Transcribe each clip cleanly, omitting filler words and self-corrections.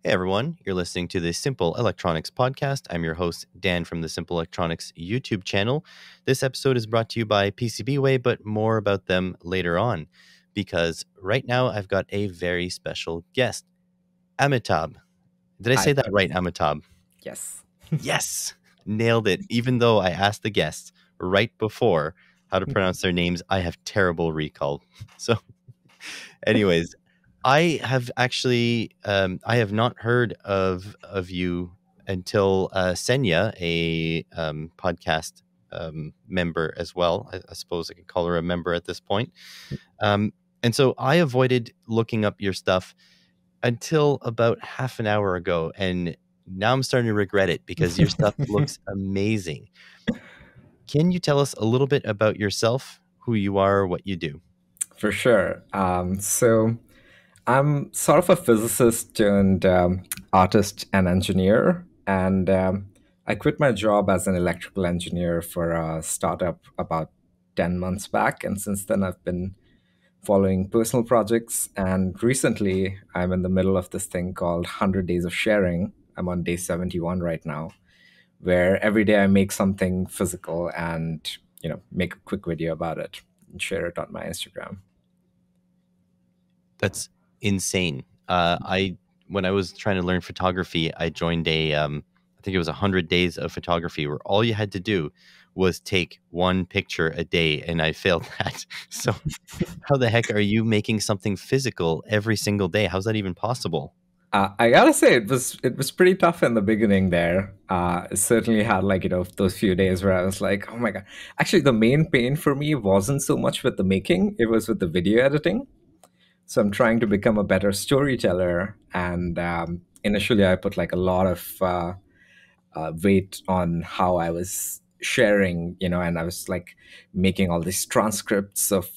Hey everyone, you're listening to the Simple Electronics Podcast. I'm your host, Dan from the Simple Electronics YouTube channel. This episode is brought to you by PCBWay, but more about them later on, because right now I've got a very special guest, Amitabh. Did I Hi. say that right, Amitabh? Yes. Yes, nailed it. Even though I asked the guests right before how to pronounce their names, I have terrible recall. So anyways, I have not heard of you until Senya, a podcast member as well. I suppose I can call her a member at this point. And so I avoided looking up your stuff until about half an hour ago, and now I'm starting to regret it because your stuff looks amazing. Can you tell us a little bit about yourself, who you are, what you do? For sure. So I'm sort of a physicist turned artist and engineer. And I quit my job as an electrical engineer for a startup about 10 months back. And since then, I've been following personal projects. And recently, I'm in the middle of this thing called 100 Days of Sharing. I'm on day 71 right now, where every day I make something physical and, make a quick video about it and share it on my Instagram. That's insane. I When I was trying to learn photography, I joined I think it was 100 days of photography where all you had to do was take one picture a day, and I failed that. So, how the heck are you making something physical every single day? How's that even possible? I gotta say, it was pretty tough in the beginning. There, it certainly had those few days where I was like, "Oh my god!" Actually, the main pain for me wasn't so much with the making; it was with the video editing. So I'm trying to become a better storyteller, and initially I put like a lot of weight on how I was sharing, and I was like making all these transcripts of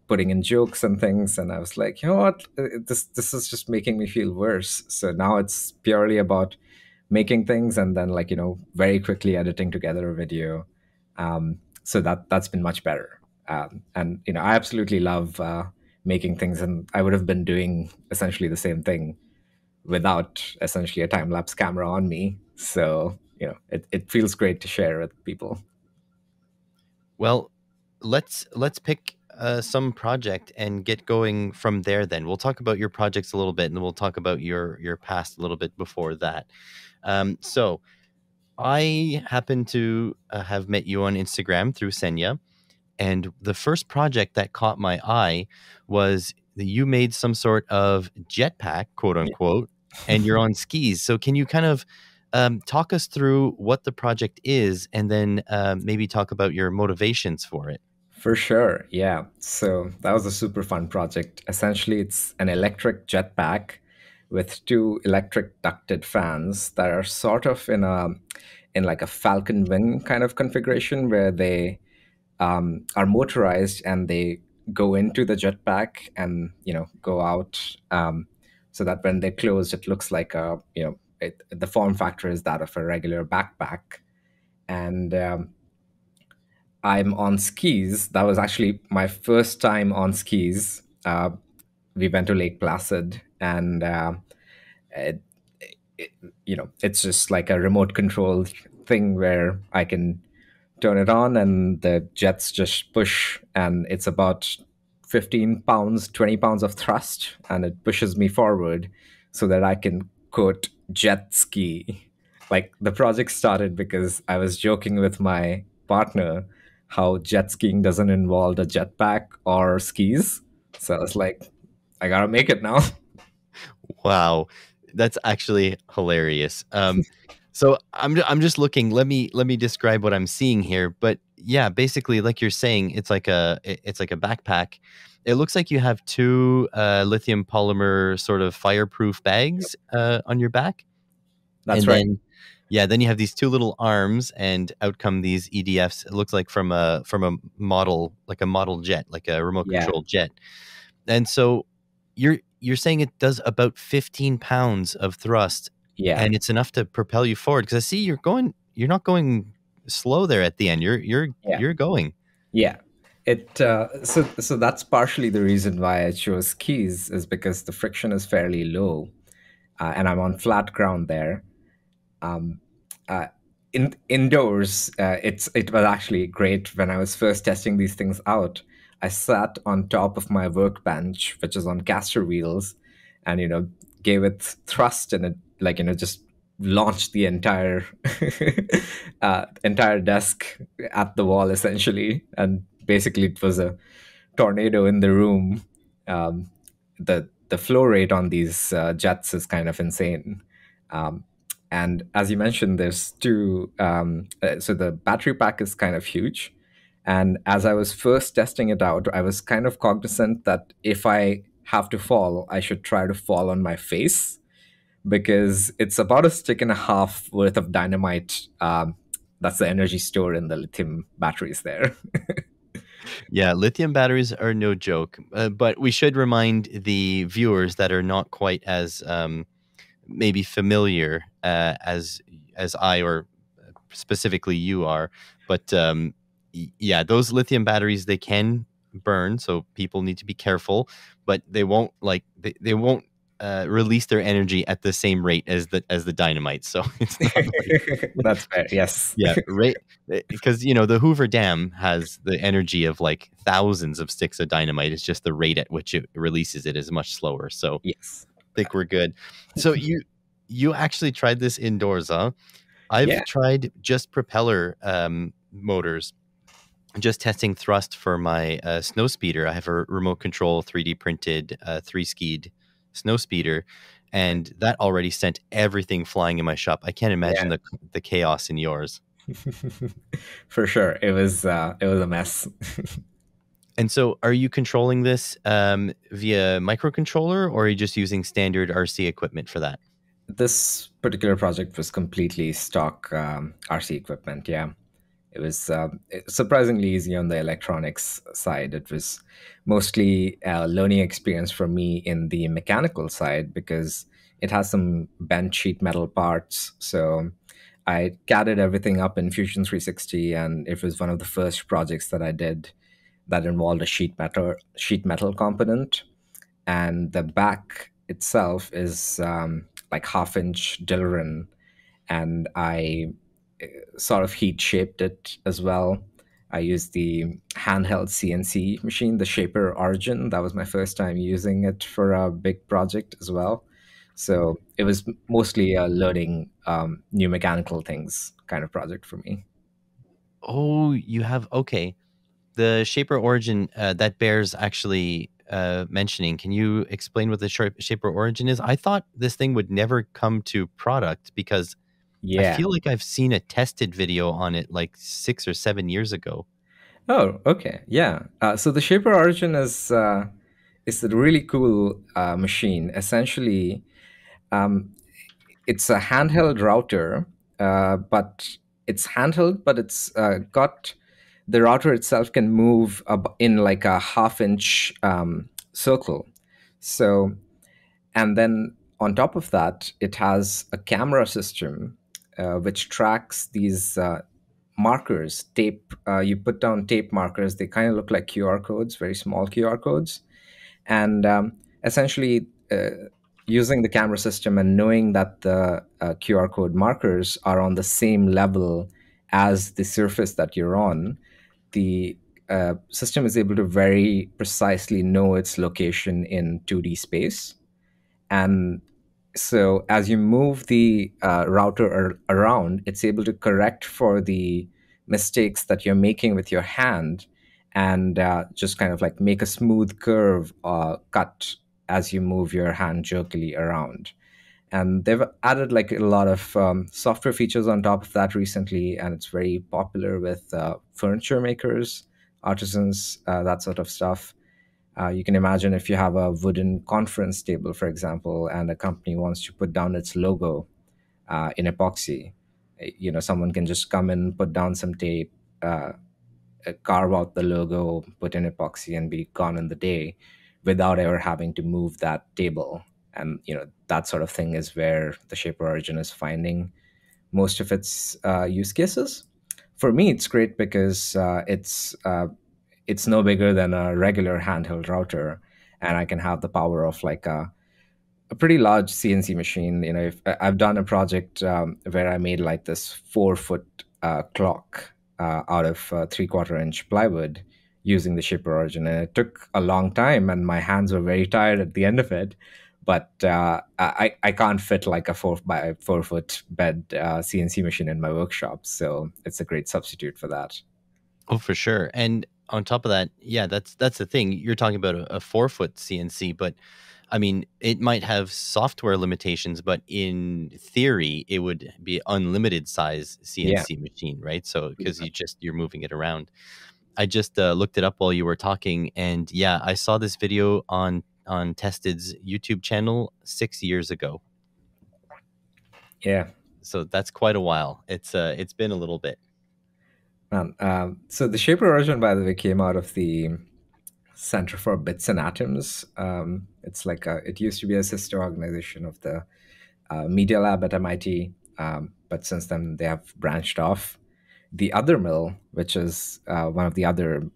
putting in jokes and things, and I was like, you know what, this is just making me feel worse. So now it's purely about making things and then very quickly editing together a video. So that's been much better. And I absolutely love making things, and I would have been doing essentially the same thing without essentially a time lapse camera on me. So, it feels great to share with people. Well, let's pick some project and get going from there. Then we'll talk about your projects a little bit, and then we'll talk about your past a little bit before that. So I happen to have met you on Instagram through Senya, and the first project that caught my eye was that you made some sort of jetpack, quote Yeah. unquote, and you're on skis. So can you kind of talk us through what the project is, and then maybe talk about your motivations for it? For sure. Yeah. So that was a super fun project. Essentially, it's an electric jetpack with two electric ducted fans that are sort of in like a falcon wing kind of configuration where they are motorized and they go into the jetpack and go out, so that when they're closed it looks like the form factor is that of a regular backpack. And I'm on skis. That was actually my first time on skis. We went to Lake Placid, and it, it's just like a remote control thing where I can turn it on and the jets just push, and it's about 15 pounds, 20 pounds of thrust, and it pushes me forward so that I can quote jet ski. Like the project started because I was joking with my partner how jet skiing doesn't involve a jetpack or skis. So I was like, I gotta make it now. Wow, that's actually hilarious. So I'm just looking. Let me describe what I'm seeing here. But yeah, basically, like you're saying, it's like a backpack. It looks like you have two lithium polymer sort of fireproof bags on your back, That's and right. then yeah, then you have these two little arms, and out come these EDFs. It looks like from a model, like a model jet, like a remote Yeah. control jet. And so you're saying it does about 15 pounds of thrust, Yeah. and it's enough to propel you forward. Because I see you're not going slow there at the end. Yeah. You're going. Yeah. So that's partially the reason why I chose skis is because the friction is fairly low, and I'm on flat ground there. Um, uh, indoors, it was actually great when I was first testing these things out. I sat on top of my workbench, which is on caster wheels, and gave it thrust, and it just launched the entire entire desk at the wall essentially, and basically it was a tornado in the room. The flow rate on these jets is kind of insane. Um, and as you mentioned, there's two. So the battery pack is kind of huge. And as I was first testing it out, I was kind of cognizant that if I have to fall, I should try to fall on my face, because it's about a stick and a half worth of dynamite. That's the energy stored in the lithium batteries there. Yeah, lithium batteries are no joke. But we should remind the viewers that are not quite as maybe familiar as I or specifically you are. But yeah, those lithium batteries, they can burn, so people need to be careful. But they won't they won't release their energy at the same rate as the dynamite. So it's not like That's fair. Yes. yeah, right. Because the Hoover Dam has the energy of like thousands of sticks of dynamite. It's just the rate at which it releases it is much slower. So Yes. think we're good. So you actually tried this indoors, huh? Yeah. I've tried just propeller motors, just testing thrust for my snow speeder. I have a remote control 3D printed 3-skied snow speeder, and that already sent everything flying in my shop. I can't imagine Yeah. the chaos in yours. For sure. It was a mess. And so, are you controlling this via microcontroller, or are you just using standard RC equipment for that? This particular project was completely stock RC equipment. Yeah. It was surprisingly easy on the electronics side. It was mostly a learning experience for me in the mechanical side, because it has some bent sheet metal parts. So I CAD'd everything up in Fusion 360, and it was one of the first projects that I did that involved a sheet metal component, and the back itself is like half-inch Dillerin, and I sort of heat shaped it as well. I used the handheld CNC machine, the Shaper Origin. That was my first time using it for a big project as well. So it was mostly a learning new mechanical things kind of project for me. Oh, you have okay. The Shaper Origin that bears actually mentioning. Can you explain what the Shaper Origin is? I thought this thing would never come to product because I Yeah. feel like I've seen a tested video on it like 6 or 7 years ago. Oh, okay. Yeah. So the Shaper Origin is a really cool machine. Essentially, um, it's a handheld router, but it's handheld, but it's got the router itself can move in like a half-inch circle. So, and then on top of that, it has a camera system which tracks these markers, tape. You put down tape markers. They kind of look like QR codes, very small QR codes, and essentially using the camera system and knowing that the QR code markers are on the same level as the surface that you're on, the system is able to very precisely know its location in 2D space. And so as you move the router around, it's able to correct for the mistakes that you're making with your hand, and just kind of like make a smooth curve cut as you move your hand jerkily around. And they've added like a lot of software features on top of that recently, and it's very popular with furniture makers, artisans, that sort of stuff. You can imagine if you have a wooden conference table, for example, and a company wants to put down its logo in epoxy. Someone can just come in, put down some tape, uh, carve out the logo, put in epoxy, and be gone in the day without ever having to move that table. And that sort of thing is where the Shaper Origin is finding most of its use cases. For me, it's great because it's no bigger than a regular handheld router, and I can have the power of like a a pretty large CNC machine. If I've done a project where I made like this 4 foot clock out of 3/4 inch plywood using the shaper origin, and it took a long time, and my hands were very tired at the end of it. But I can't fit like a 4 by 4 foot bed CNC machine in my workshop, so it's a great substitute for that. Oh, for sure. And on top of that, yeah, that's the thing. You're talking about a 4 foot CNC, but I mean, it might have software limitations, but in theory, it would be unlimited size Yeah. CNC machine, right? So because you're moving it around. I just looked it up while you were talking, and yeah, I saw this video on Tested's YouTube channel 6 years ago. Yeah. So that's quite a while. It's been a little bit. So the shaper origin, by the way, came out of the Center for Bits and Atoms. It's like it used to be a sister organization of the Media Lab at MIT, but since then they have branched off. The other mill, which is one of the other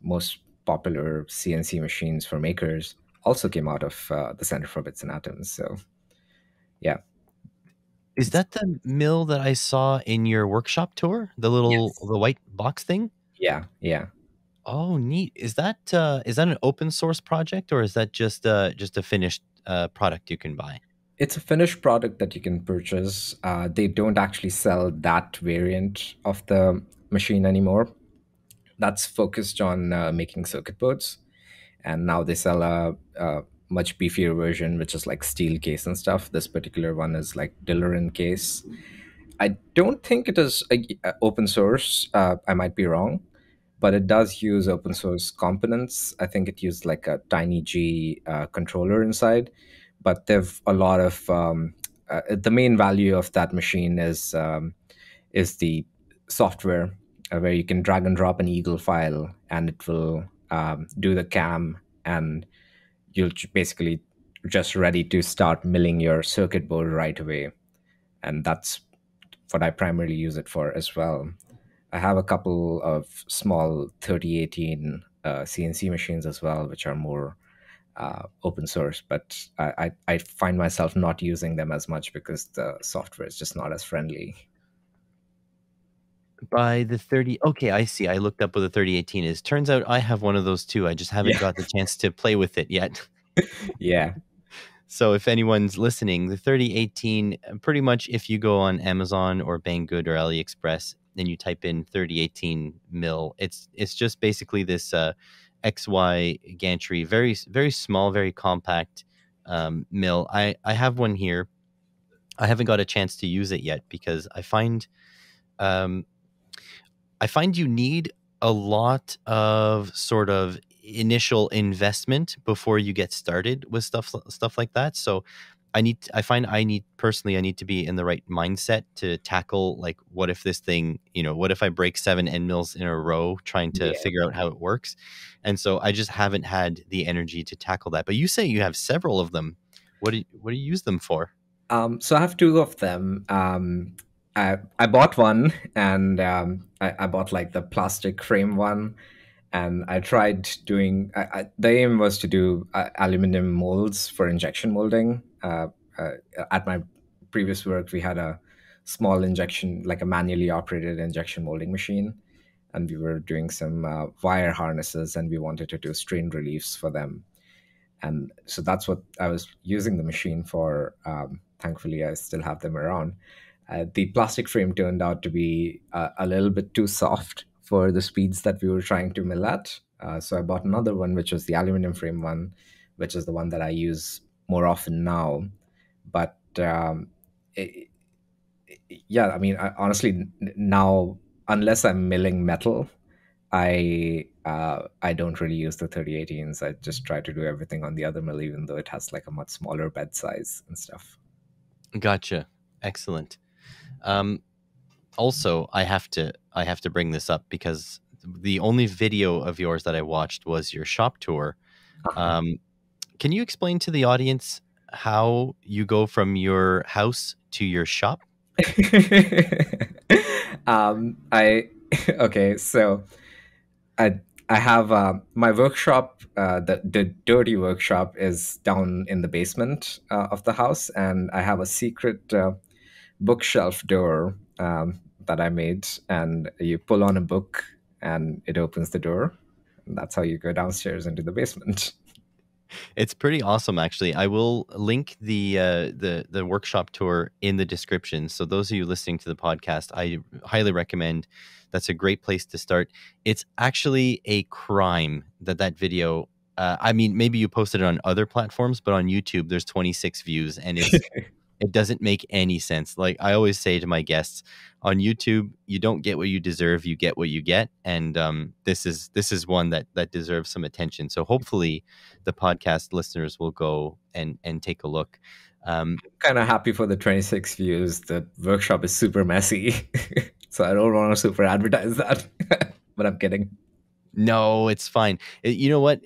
most popular CNC machines for makers, also came out of the Center for Bits and Atoms. So yeah, Is that the mill that I saw in your workshop tour? yes, The white box thing? yeah, yeah. Oh, neat. Is that an open source project, or is that just a finished product you can buy? It's a finished product that you can purchase. They don't actually sell that variant of the machine anymore. That's focused on making circuit boards, and now they sell a much beefier version, which is like steel case and stuff. This particular one is like Dillerin case. I don't think it is open source. I might be wrong, but it does use open source components. I think it used like a tiny G controller inside, but they've a lot of the main value of that machine is the software where you can drag and drop an Eagle file and it will do the cam, and you'll basically just ready to start milling your circuit board right away. And that's what I primarily use it for as well. I have a couple of small 3018 CNC machines as well, which are more open source, but I find myself not using them as much because the software is just not as friendly. By the 30, okay, I see. I looked up what the 3018 is. Turns out I have one of those too. I just haven't Yeah. got the chance to play with it yet. Yeah. So if anyone's listening, the 3018, pretty much if you go on Amazon or Banggood or AliExpress and you type in 3018 mill, it's just basically this XY gantry, very very small, very compact mill. I have one here. I haven't got a chance to use it yet because um, I find you need a lot of sort of initial investment before you get started with stuff like that. So I find I need personally I need to be in the right mindset to tackle, like, what if this thing, what if I break 7 end mills in a row trying to Yeah. figure out how it works. And so I just haven't had the energy to tackle that. But you say you have several of them. What do you use them for? So I have two of them. I bought one, and I bought like the plastic frame one, and I tried doing. The aim was to do aluminum molds for injection molding. Uh, at my previous work, we had a small injection, like a manually operated injection molding machine, and we were doing some wire harnesses, and we wanted to do strain reliefs for them. And so that's what I was using the machine for. Thankfully, I still have them around. The plastic frame turned out to be a little bit too soft for the speeds that we were trying to mill at. So I bought another one, which was the aluminum frame one, which is the one that I use more often now. But it, yeah, I mean, honestly, now, unless I'm milling metal, I don't really use the 3018s. I just try to do everything on the other mill, even though it has like a much smaller bed size and stuff. Gotcha. Excellent. Um, Also, I have to bring this up because the only video of yours that I watched was your shop tour. Uh-huh. Um, can you explain to the audience how you go from your house to your shop? I okay, so I I have my workshop. The dirty workshop is down in the basement of the house, and I have a secret bookshelf door that I made, and you pull on a book, and it opens the door. And that's how you go downstairs into the basement. It's pretty awesome, actually. I will link the workshop tour in the description. So those of you listening to the podcast, I highly recommend. That's a great place to start. It's actually a crime that that video. I mean, maybe you posted it on other platforms, but on YouTube, there's 26 views, and it doesn't make any sense. Like I always say to my guests on YouTube, you don't get what you deserve, you get what you get. And this is one that deserves some attention. So hopefully the podcast listeners will go and take a look. Kind of happy for the 26 views. The workshop is super messy, so I don't want to super advertise that. But I'm kidding. No, it's fine. You know what?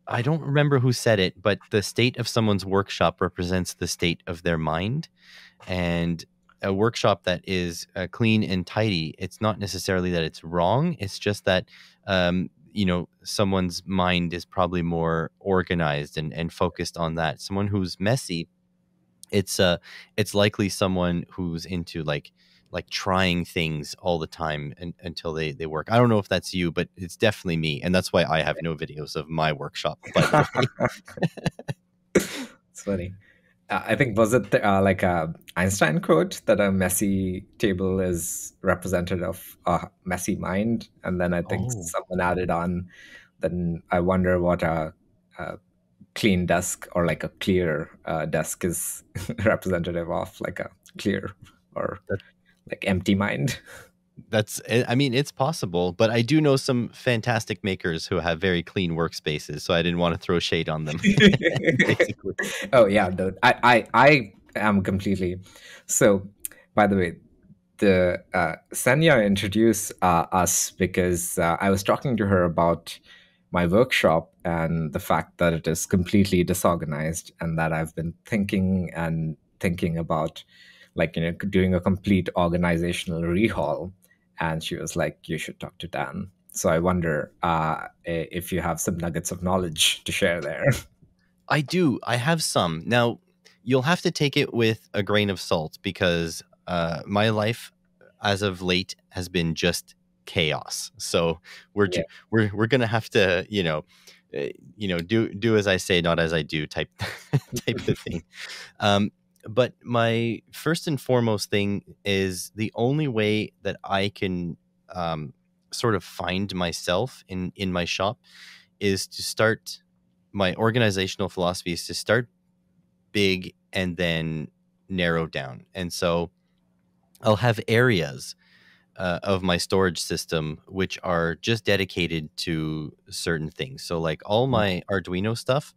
I don't remember who said it, but the state of someone's workshop represents the state of their mind. And a workshop that is clean and tidy, it's not necessarily that it's wrong. It's just that, someone's mind is probably more organized and focused on that. Someone who's messy, it's likely someone who's into like trying things all the time until they work. I don't know if that's you, but it's definitely me. And that's why I have no videos of my workshop, by the way. It's funny. I think was it like a Einstein quote that a messy table is representative of a messy mind, and then I think Oh, someone added on. Then I wonder what a clean desk or like a clear desk is representative of, like a clear or that, like empty mind. I mean, it's possible, but I do know some fantastic makers who have very clean workspaces. So I didn't want to throw shade on them, basically. Oh yeah, I am completely. So, by the way, the Sanya introduced us because I was talking to her about my workshop and the fact that it is completely disorganized, and that I've been thinking and thinking about, like, doing a complete organizational rehaul. And she was like, "You should talk to Dan." So I wonder if you have some nuggets of knowledge to share there. I do. I have some. Now, you'll have to take it with a grain of salt because my life as of late has been just chaos. So we're Yeah. ju- we're gonna have to do as I say, not as I do type type of thing. Um, but my first and foremost thing is the only way that I can sort of find myself in my shop is to start. My organizational philosophy is to start big and then narrow down. And so I'll have areas of my storage system which are just dedicated to certain things. So like all my Arduino stuff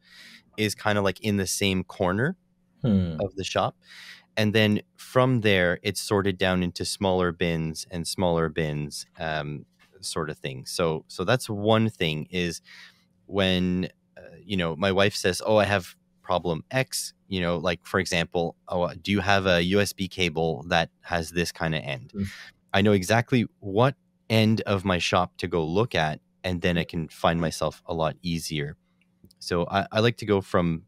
is kind of like in the same corner Hmm. of the shop. And then from there, it's sorted down into smaller bins and smaller bins, sort of thing. So that's one thing is when my wife says, "Oh, I have problem X," like for example, "Oh, do you have a USB cable that has this kind of end?" Hmm. I know exactly what end of my shop to go look at, and then I can find myself a lot easier. So I like to go from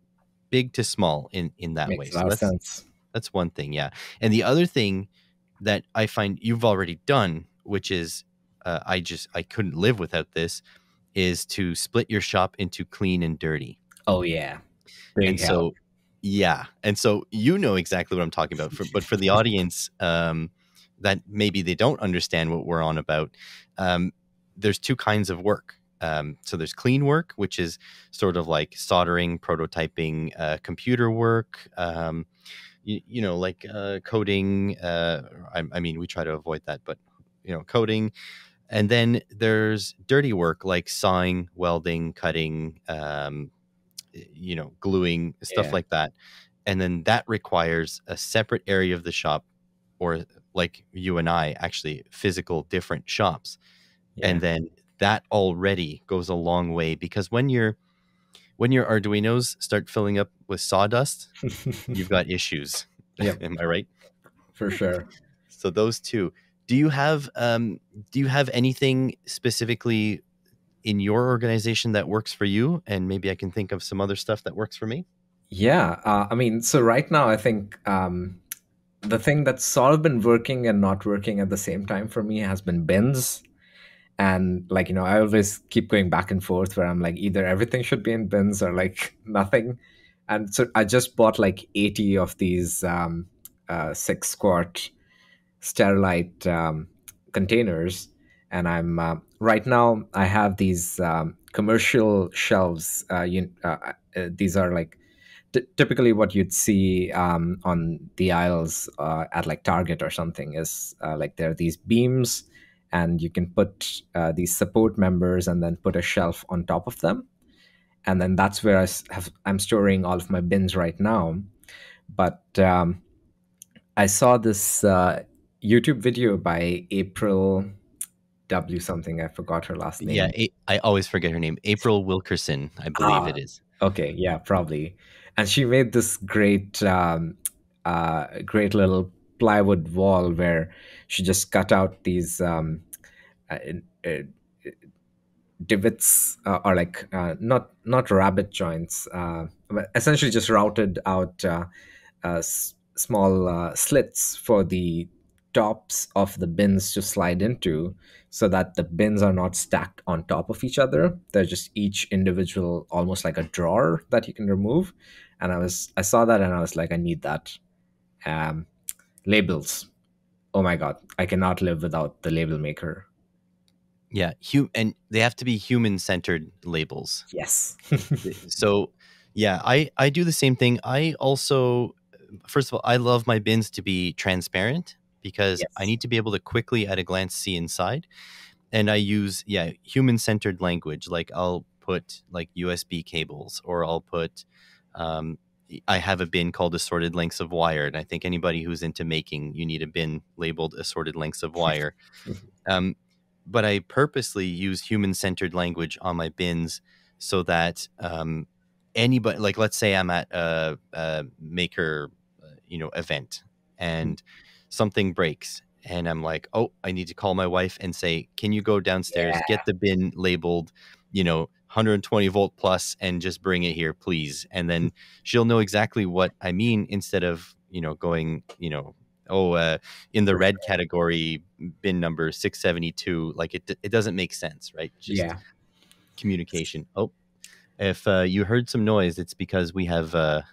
big to small in that way. Makes a So lot of that's sense. that's one thing, yeah. And the other thing that I find you've already done, which is I couldn't live without this, is to split your shop into clean and dirty. Oh yeah, And big help. so, yeah, and so you know exactly what I'm talking about. But for the audience, that maybe they don't understand what we're on about, um, there's two kinds of work. So there's clean work, which is sort of like soldering, prototyping, computer work. Like coding. I mean, we try to avoid that, but coding. And then there's dirty work like sawing, welding, cutting, gluing, stuff Yeah, like that. And then that requires a separate area of the shop, or like you and I, actually physical different shops. yeah. And then that already goes a long way because when your Arduinos start filling up with sawdust, you've got issues. Yep, Am I right? for sure. So those two. Do you have anything specifically in your organization that works for you, and maybe I can think of some other stuff that works for me. Yeah, I mean, so right now I think the thing that's sort of been working and not working at the same time for me has been bins. And like, I always keep going back and forth where I'm like, either everything should be in bins or like nothing. And so I just bought like 80 of these 6 quart Sterilite containers. And I'm right now I have these commercial shelves. These are like typically what you'd see on the aisles at like Target or something is like there are these beams, and you can put these support members and then put a shelf on top of them, and then that's where I'm storing all of my bins right now. But I saw this YouTube video by April W something. I forgot her last Yeah, name. I always forget her name. April Wilkerson, I believe Ah, it is. okay, yeah, probably. And she made this great little plywood wall where she just cut out these uh, uh, divots, or like not rabbit joints, but essentially just routed out small slits for the tops of the bins to slide into, so that the bins are not stacked on top of each other. They're just each individual, almost like a drawer that you can remove. And I saw that and I was like, I need that. um, Labels, oh my god, I cannot live without the label maker. Yeah, and they have to be human-centered labels. Yes. So, yeah, I do the same thing. I also, first of all, I love my bins to be transparent because I Yes. need to be able to quickly at a glance see inside. And I use, yeah, human-centered language. Like I'll put like USB cables, or I'll put um I have a bin called assorted lengths of wire, and I think anybody who's into making, you need a bin labeled assorted lengths of wire. Um, but I purposely use human centered language on my bins so that anybody, like, let's say I'm at a maker, event, and something breaks. And I'm like, oh, I need to call my wife and say, can you go downstairs, Yeah. get the bin labeled, 120-volt plus, and just bring it here, please. And then she'll know exactly what I mean, instead of, going, oh, in the For red sure. category, bin number 672. Like it doesn't make sense, right? Just Yeah. communication. Oh, if you heard some noise, it's because we have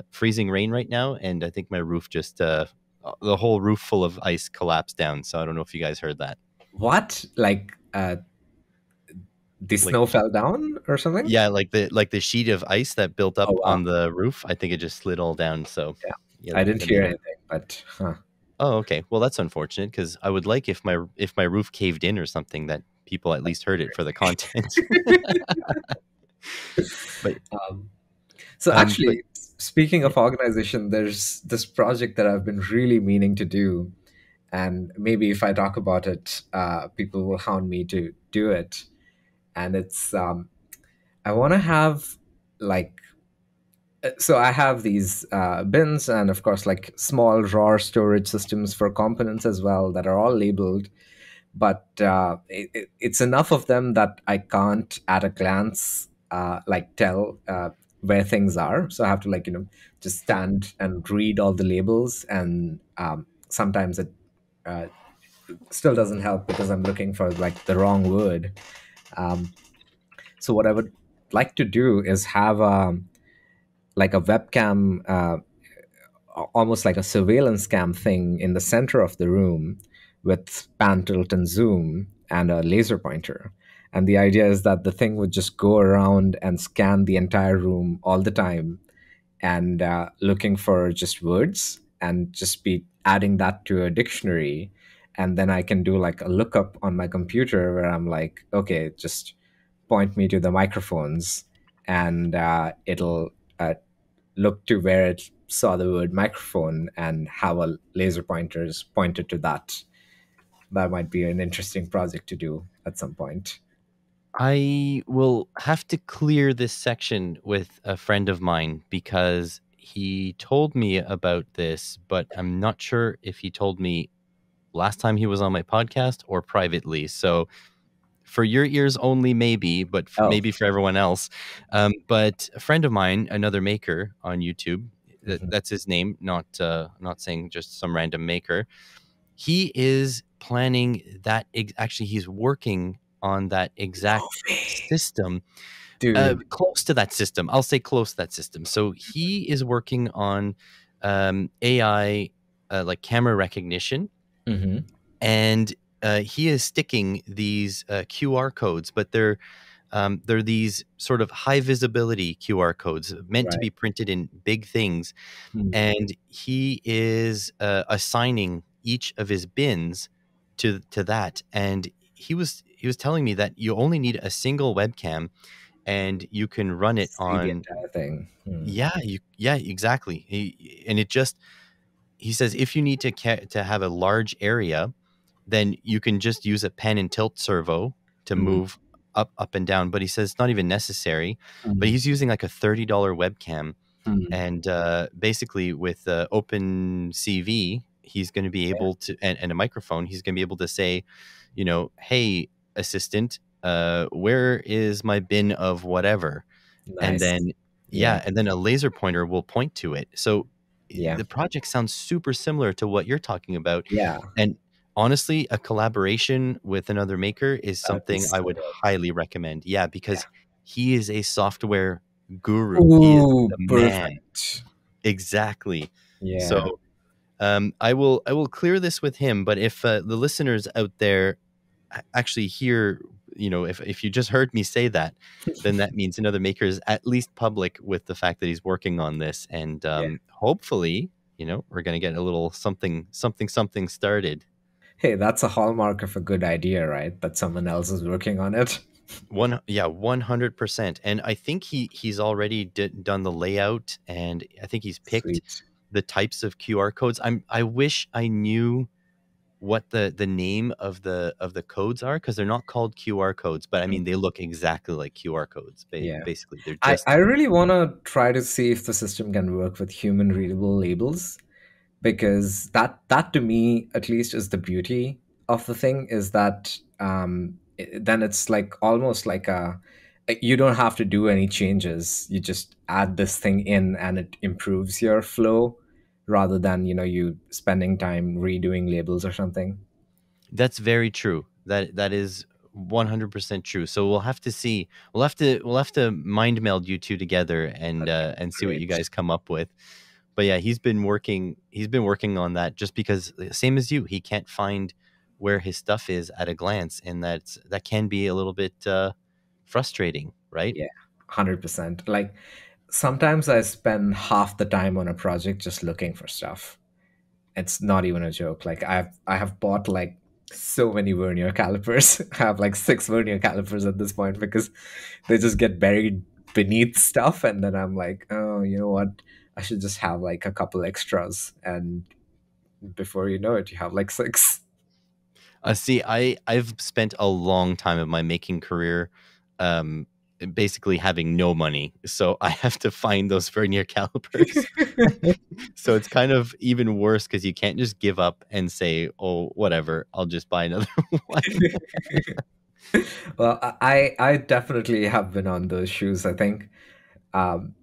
freezing rain right now, and I think my roof just the whole roof full of ice collapsed down. So I don't know if you guys heard that. What? Like the Like, snow fell down or something? yeah, like the sheet of ice that built Oh up wow. on the roof. I think it just slid all down. So Yeah. yeah, I didn't the hear neighbor. anything, but huh. Oh, okay. Well, that's unfortunate, because I would like, if my roof caved in or something, that people at least heard it for the content. but um, so but actually, speaking yeah. of organization, there's this project that I've been really meaning to do, and maybe if I talk about it, people will hound me to do it. And it's I want to have like so I have these bins, and of course like small raw storage systems for components as well that are all labeled, but it's enough of them that I can't at a glance like tell where things are. So I have to like just stand and read all the labels, and sometimes it uh, still doesn't help because I'm looking for like the wrong word. um, so what I would like to do is have like a webcam, almost like a surveillance cam thing in the center of the room with pan tilt and zoom and a laser pointer. And the idea is that the thing would just go around and scan the entire room all the time, and looking for just words, and just be adding that to a dictionary. And then I can do like a lookup on my computer where I'm like, okay, just point me to the microphones, and it'll look to where it saw the word microphone and how a laser pointer is pointed to that. That might be an interesting project to do at some point. I will have to clear this section with a friend of mine, because he told me about this, but I'm not sure if he told me last time he was on my podcast or privately. So For your ears only, maybe, but Oh. maybe for everyone else. But a friend of mine, another maker on YouTube, Mhm. that's his name, not saying just some random maker. He is planning that. Actually, he's working on that No exact way. system, Dude. close to that system. I'll say close to that system. So he is working on AI, like camera recognition, Hmm. and he is sticking these QR codes, but they're these sort of high visibility QR codes meant to Right. be printed in big things, Mm. and he is assigning each of his bins to that. And he was telling me that you only need a single webcam, and you can run it See the on. entire thing. Hmm. Yeah, exactly. And it just he says if you need to have a large area, then you can just use a pen and tilt servo to Mm. move up and down. But he says it's not even necessary. But Mm. he's using like a $30 webcam, Mm. and basically with Open CV, he's going to be Yeah. able to, and a microphone, he's going to be able to say, hey, assistant, where is my bin of whatever? And Nice. then, Yeah. yeah, and then a laser pointer will point to it. So Yeah. the project sounds super similar to what you're talking about. Yeah. And honestly, a collaboration with another maker is That would be something I so would good. highly recommend. Yeah, Yeah. because he is a software guru. He is Ooh, the man. perfect. Exactly. So Yeah. I will clear this with him. But if the listeners out there actually hear, if you just heard me say that, then that means another maker is at least public with the fact that he's working on this, and Yeah. hopefully, we're gonna get a little something started. Hey, that's a hallmark of a good idea, right? That someone else is working on it. Yeah, 100%. And I think he's already done the layout, and I think he's picked Sweet. the types of QR codes. I wish I knew what the name of the codes are, because they're not called QR codes, but I mean they look exactly like QR codes. Yeah. Basically, they're I just really want to try to see if the system can work with human readable labels, because that to me at least is the beauty of the thing, is that then it's like almost like you don't have to do any changes. You just add this thing in and it improves your flow, rather than you spending time redoing labels or something. That's very true. That is 100% true. So we'll have to see. We'll have to mind meld you two together, Okay, and see what you great. guys come up with. But yeah, he's been working on that, just because same as you, he can't find where his stuff is at a glance, and that can be a little bit frustrating, right? Yeah, 100%. Like sometimes I spend half the time on a project just looking for stuff. It's not even a joke. Like I have bought like so many vernier calipers. I have like 6 vernier calipers at this point, because they just get buried beneath stuff, and then I'm like, oh, you know what? I should just have like a couple extras, and before you know it, you have like 6. See, I've spent a long time of my making career, um, basically having no money, so I have to find those vernier calipers. So it's kind of even worse, because you can't just give up and say, "Oh, whatever, I'll just buy another one." Well, I definitely have been on those shoes. I think um,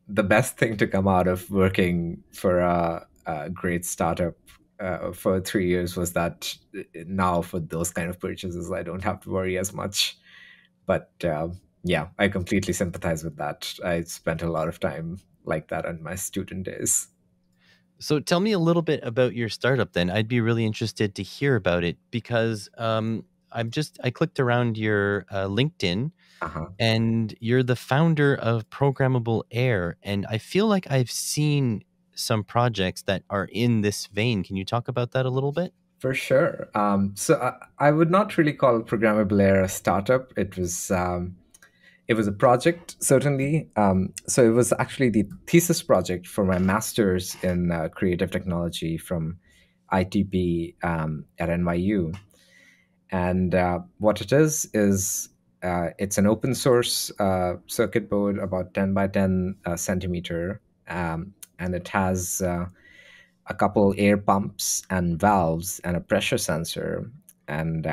the best thing to come out of working for a great startup for 3 years was that now for those kind of purchases, I don't have to worry as much. But yeah, I completely sympathize with that. I spent a lot of time like that in my student days. So tell me a little bit about your startup then. I'd be really interested to hear about it, because I clicked around your LinkedIn, Uh-huh. and you're the founder of Programmable Air, and I feel like I've seen some projects that are in this vein. Can you talk about that a little bit? For sure. So I would not really call Programmable Air a startup. It was a project, certainly. So it was actually the thesis project for my master's in creative technology from ITP at NYU. And what it is it's an open source circuit board about 10 by 10 centimeter, and it has a couple air pumps and valves and a pressure sensor. And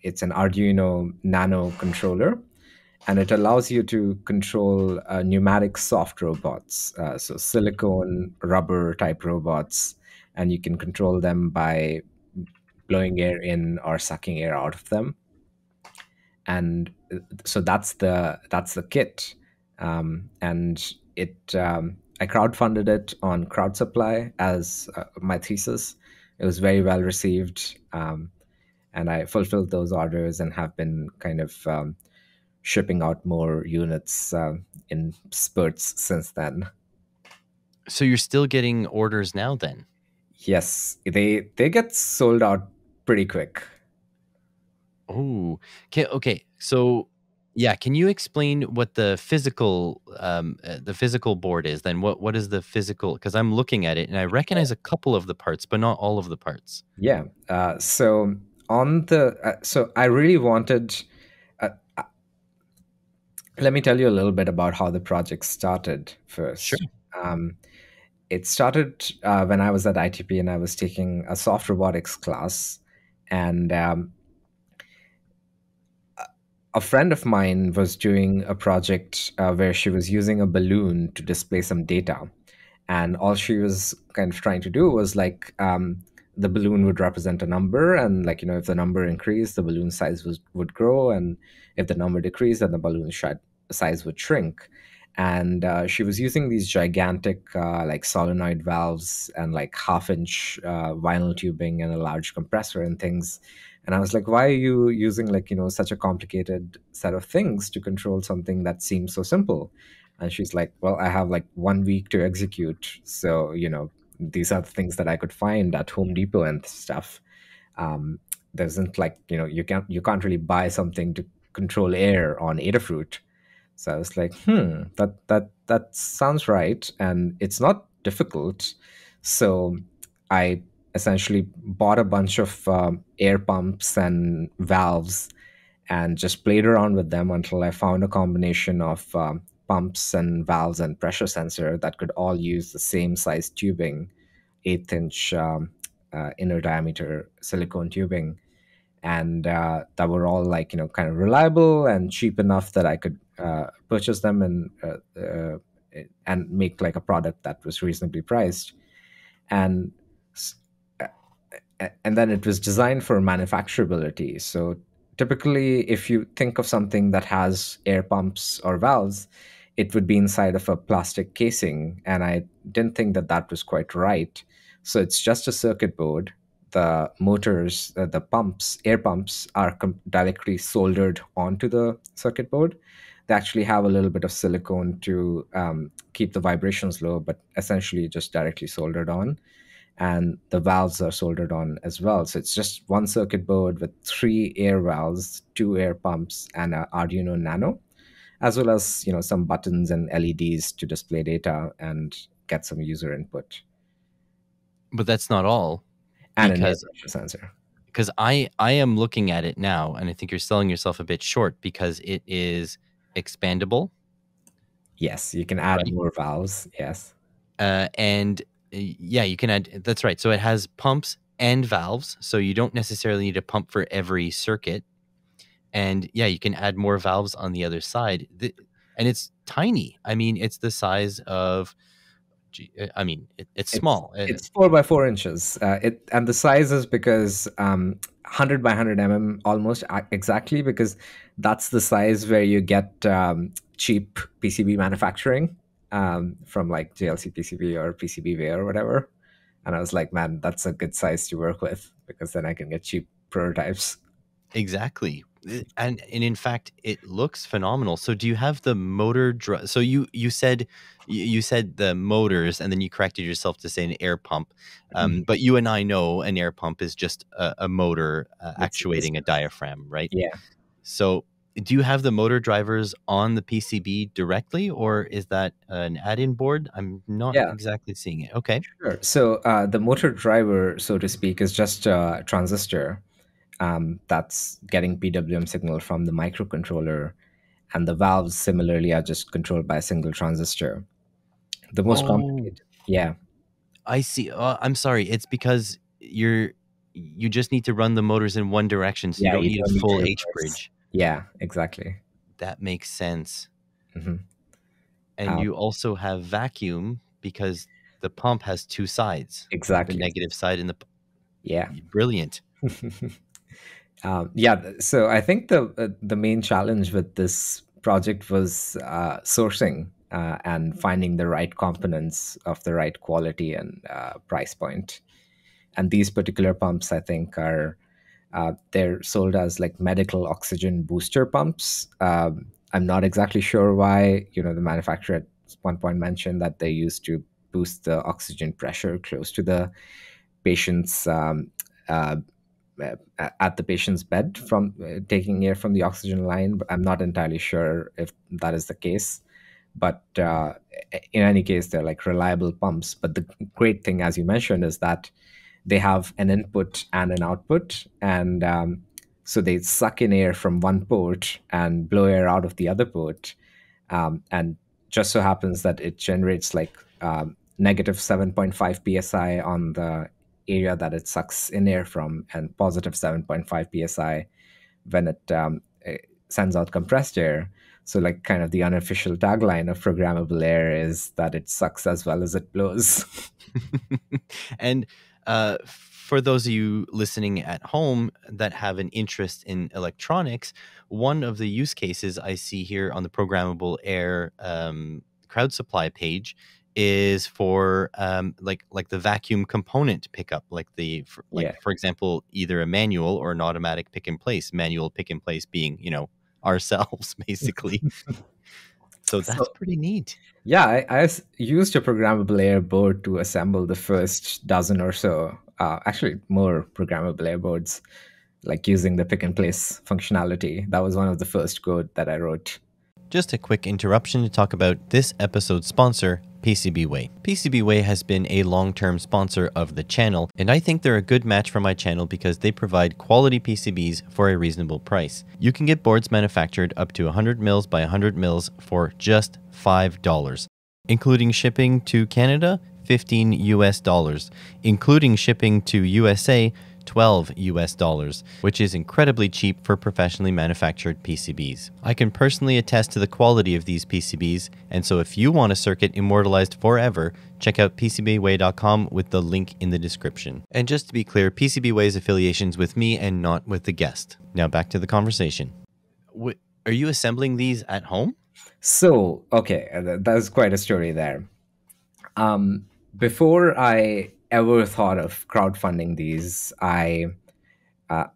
it's an Arduino Nano controller, and it allows you to control pneumatic soft robots, so silicone, rubber type robots, and you can control them by blowing air in or sucking air out of them. And so that's the kit, and I crowdfunded it on Crowd Supply as my thesis. It was very well received, and I fulfilled those orders and have been kind of shipping out more units in spurts since then. So you're still getting orders now then? Yes, they get sold out pretty quick. Oh, okay. Okay. So, yeah, can you explain what the physical board is then? What is the physical? Because I'm looking at it and I recognize a couple of the parts, but not all of the parts. Yeah. So I really wanted. Uh, Let me tell you a little bit about how the project started Sure. first. Um, it started when I was at ITP and I was taking a soft robotics class, and a friend of mine was doing a project where she was using a balloon to display some data, and all she was kind of trying to do was like the balloon would represent a number, and like if the number increased, the balloon size would grow, and if the number decreased, then the balloon size would shrink. And she was using these gigantic like solenoid valves and like half-inch vinyl tubing and a large compressor and things. And I was like, why are you using like such a complicated set of things to control something that seems so simple? And she's like, well, I have like 1 week to execute. So, these are the things that I could find at Home Depot and stuff. Um, there isn't like, you can't really buy something to control air on Adafruit. So I was like, that sounds right. And it's not difficult. So I essentially bought a bunch of air pumps and valves and just played around with them until I found a combination of pumps and valves and pressure sensor that could all use the same size tubing, 8-inch inner diameter silicone tubing, and that were all like kind of reliable and cheap enough that I could purchase them and make like a product that was reasonably priced. And and then it was designed for manufacturability. So typically, if you think of something that has air pumps or valves, it would be inside of a plastic casing, and I didn't think that that was quite right. So it's just a circuit board. The motors, the pumps, air pumps, are directly soldered onto the circuit board. They actually have a little bit of silicone to keep the vibrations low, but essentially just directly soldered on, and the valves are soldered on as well. So it's just one circuit board with 3 air valves, 2 air pumps, and an Arduino Nano, as well as some buttons and LEDs to display data and get some user input, But that's not all, and an air because pressure sensor. I am looking at it now and I think you're selling yourself a bit short because it is expandable, Yes, you can add right? more valves. Yes. And yeah, you can add. That's right. So it has pumps and valves, so you don't necessarily need a pump for every circuit. And yeah, you can add more valves on the other side. And it's tiny. I mean, it's the size of. I mean, it's It's small. it's 4 by 4 inches. And the size is because 100 by 100 almost exactly, because that's the size where you get cheap PCB manufacturing from like JLC PCB or PCBWay or whatever. And I was like, man, that's a good size to work with, because then I can get cheap prototypes. Exactly. And in fact, it looks phenomenal. So do you have the motor so you said you said the motors and then you corrected yourself to say an air pump. Mhm. But you and I know an air pump is just a motor It's actuating a diaphragm, right? yeah. So do you have the motor drivers on the PCB directly, or is that an add-in board? I'm not Yeah. exactly seeing it. Okay. Sure. So the motor driver, so to speak, is just a transistor that's getting PWM signal from the microcontroller, and the valves similarly are just controlled by a single transistor. The most Oh, complicated, yeah, I see. I'm sorry. It's because you're you just need to run the motors in one direction, so you Yeah, don't you need don't a need to full H reverse. bridge. Yeah, exactly. That makes sense. Hmm. And you also have vacuum because the pump has two sides, the Exactly. negative side and Yeah. brilliant. Yeah. So I think the main challenge with this project was sourcing and finding the right components of the right quality and price point. And these particular pumps, I think, are they're sold as like medical oxygen booster pumps. I'm not exactly sure why. The manufacturer at one point mentioned that they used to boost the oxygen pressure close to the patient's uh, at the patient's bed from taking air from the oxygen line. But I'm not entirely sure if that is the case. But in any case, they're like reliable pumps. But the great thing, as you mentioned, is that they have an input and an output, and so they suck in air from one port and blow air out of the other port, and just so happens that it generates like negative 7.5 psi on the area that it sucks in air from, and positive 7.5 psi when it sends out compressed air. So, like, kind of the unofficial tagline of Programmable Air is that it sucks as well as it blows. And for those of you listening at home that have an interest in electronics, one of the use cases I see here on the Programmable Air crowd supply page is for like the vacuum component pickup, Yeah. for example, either a manual or an automatic pick and place. Manual pick and place being ourselves basically. So that's So, pretty neat. yeah, I used a Programmable Air board to assemble the first dozen or so, actually more Programmable Air boards, like using the pick and place functionality. That was one of the first code that I wrote. Just a quick interruption to talk about this episode's sponsor, PCBWay. PCBWay has been a long-term sponsor of the channel, and I think they're a good match for my channel because they provide quality PCBs for a reasonable price. You can get boards manufactured up to 100 mils by 100 mils for just $5, including shipping to Canada, $15 US, including shipping to USA, $12 US, which is incredibly cheap for professionally manufactured PCBs. I can personally attest to the quality of these PCBs, and so if you want a circuit immortalized forever, check out PCBWay.com with the link in the description. And just to be clear, PCBWay's affiliations with me and not with the guest. Now back to the conversation. Are you assembling these at home? So, okay, that's quite a story there. Before I ever thought of crowdfunding these, I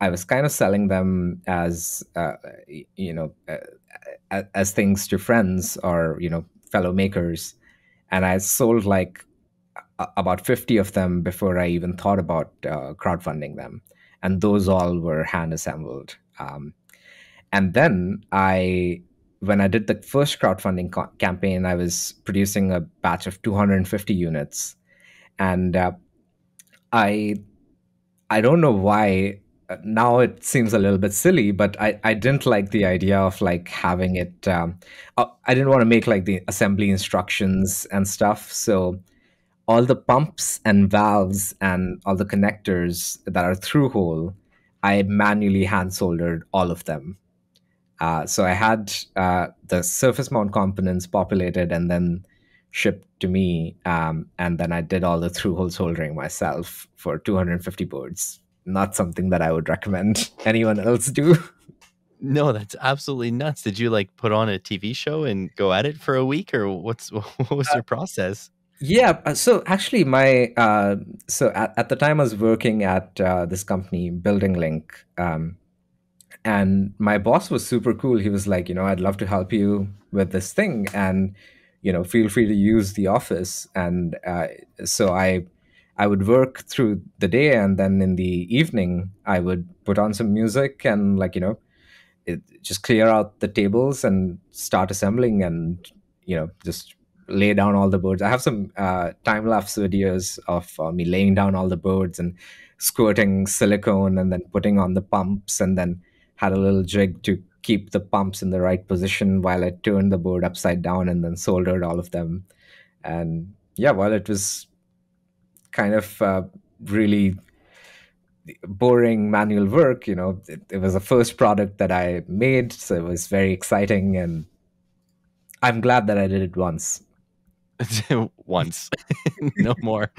was kind of selling them as you know as things to friends or fellow makers, and I sold like about 50 of them before I even thought about crowdfunding them, and those all were hand assembled. And then when I did the first crowdfunding campaign, I was producing a batch of 250 units, and I I don't know why. Now it seems a little bit silly, but I didn't like the idea of like having it. I didn't want to make like the assembly instructions and stuff. So all the pumps and valves and all the connectors that are through hole, I manually hand soldered all of them. So I had the surface mount components populated and then shipped to me, and then I did all the through-hole soldering myself for 250 boards. Not something that I would recommend anyone else do. No, that's absolutely nuts. Did you like put on a TV show and go at it for a week, or what was your process? Yeah, so actually, at the time I was working at this company, Building Link, and my boss was super cool. He was like, I'd love to help you with this thing, and feel free to use the office. And so I would work through the day, and then in the evening I would put on some music and just clear out the tables and start assembling, and just lay down all the boards. I have some time lapse videos of me laying down all the boards and squirting silicone and then putting on the pumps, and then had a little jig to keep the pumps in the right position while I turned the board upside down and then soldered all of them. And yeah, well, it was kind of really boring manual work. It was the first product that I made, so it was very exciting, and I'm glad that I did it once. Once, no more.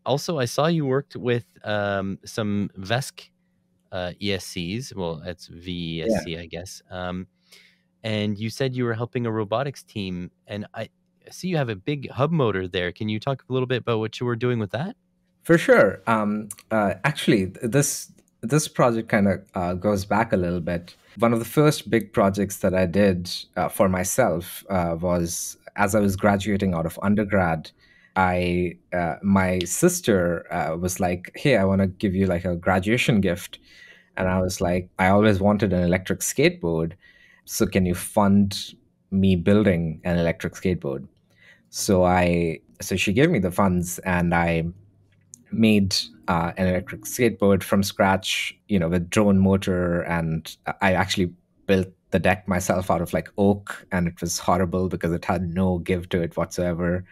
Also, I saw you worked with some VESC ESCs. Well, it's Yeah, VESC, I guess. And you said you were helping a robotics team, and I see you have a big hub motor there. Can you talk a little bit about what you were doing with that? for sure. Actually, this project kind of goes back a little bit. One of the first big projects that I did for myself was as I was graduating out of undergrad. I My sister was like, "Hey, I want to give you like a graduation gift," and I was like, "I always wanted an electric skateboard, so can you fund me building an electric skateboard?" So she gave me the funds, and I made an electric skateboard from scratch, with drone motor. And I actually built the deck myself out of like oak, and it was horrible because it had no give to it whatsoever.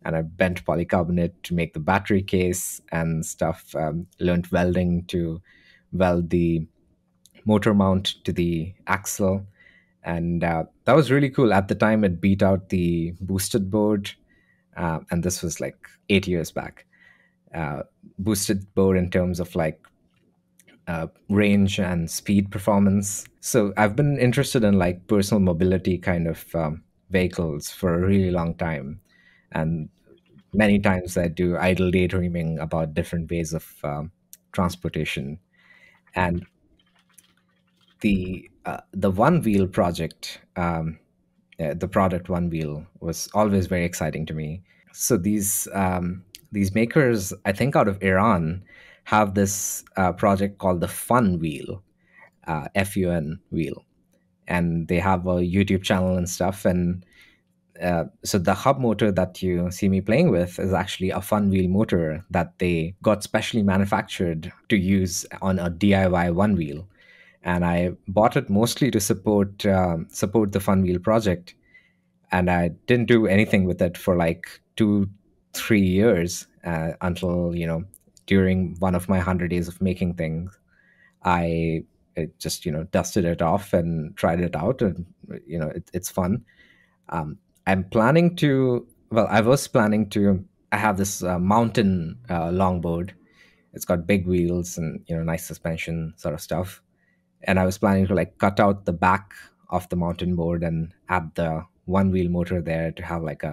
And I bent polycarbonate to make the battery case and stuff. Learned welding to weld the motor mount to the axle. And that was really cool. At the time, it beat out the boosted board. And this was like 8 years back. Boosted board in terms of like range and speed performance. So I've been interested in like personal mobility kind of vehicles for a really long time. And many times I do idle daydreaming about different ways of transportation. And the one wheel project, the product one wheel, was always very exciting to me. So these makers, I think out of Iran, have this project called the Fun Wheel, FUN wheel, and they have a YouTube channel and stuff. And so the hub motor that you see me playing with is actually a Fun Wheel motor that they got specially manufactured to use on a DIY one wheel. And I bought it mostly to support the Fun Wheel project, and I didn't do anything with it for like 2 3 years until during one of my 100 days of making things, I just dusted it off and tried it out, and it's fun. I'm planning to. Well, I was planning to. I have this mountain longboard. It's got big wheels and nice suspension sort of stuff, and I was planning to like cut out the back of the mountain board and add the one wheel motor there to have like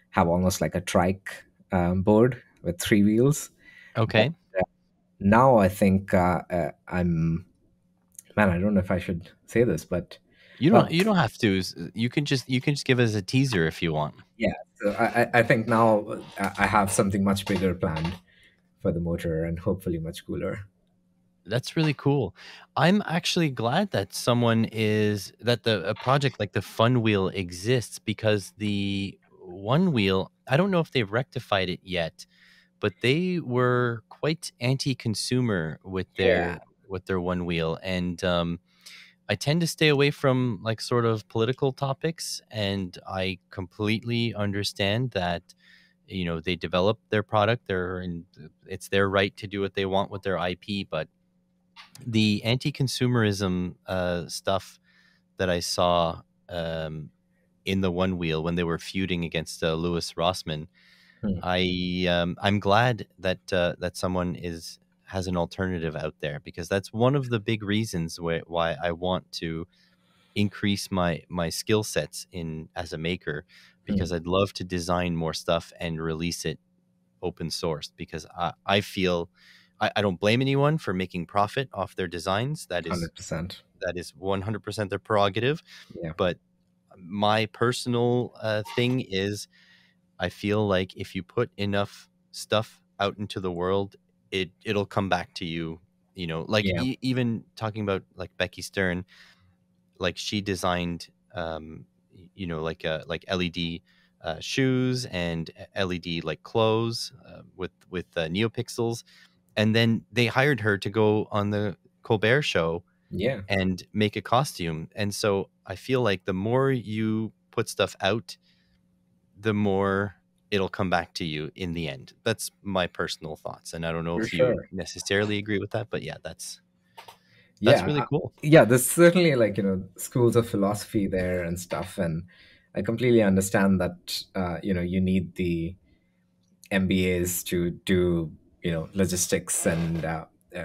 have almost like a trike board with three wheels. But Okay. now I think I'm man. I don't know if I should say this, but well, You don't have to. You can just give us a teaser if you want. yeah. So I think now I have something much bigger planned for the motor, and hopefully much cooler. That's really cool. I'm actually glad that the a project like the Fun Wheel exists, because the One Wheel, I don't know if they've rectified it yet, but they were quite anti-consumer Yeah. with their One Wheel. And I tend to stay away from like sort of political topics, and I completely understand that they develop their product, it's their right to do what they want with their IP. But the anti-consumerism stuff that I saw in the One Wheel when they were feuding against Lewis Rossman, Hmm. I'm glad that someone is has an alternative out there, because that's one of the big reasons why I want to increase my skill sets in as a maker, Hmm. because I'd love to design more stuff and release it open sourced, because I feel I don't blame anyone for making profit off their designs. 100%. That is 100% their prerogative. Yeah. But my personal thing is, I feel like if you put enough stuff out into the world, it'll come back to you. Like Yeah. even talking about like Becky Stern, like she designed like LED shoes and LED like clothes with neopixels, and then they hired her to go on the Colbert show Yeah. and make a costume. And so I feel like the more you put stuff out, the more it'll come back to you in the end. That's my personal thoughts, and I don't know For if you sure. necessarily agree with that, but yeah, that's Yeah. really cool. Yeah, there's certainly like, schools of philosophy there and stuff. And I completely understand that, you need the MBAs to do, logistics and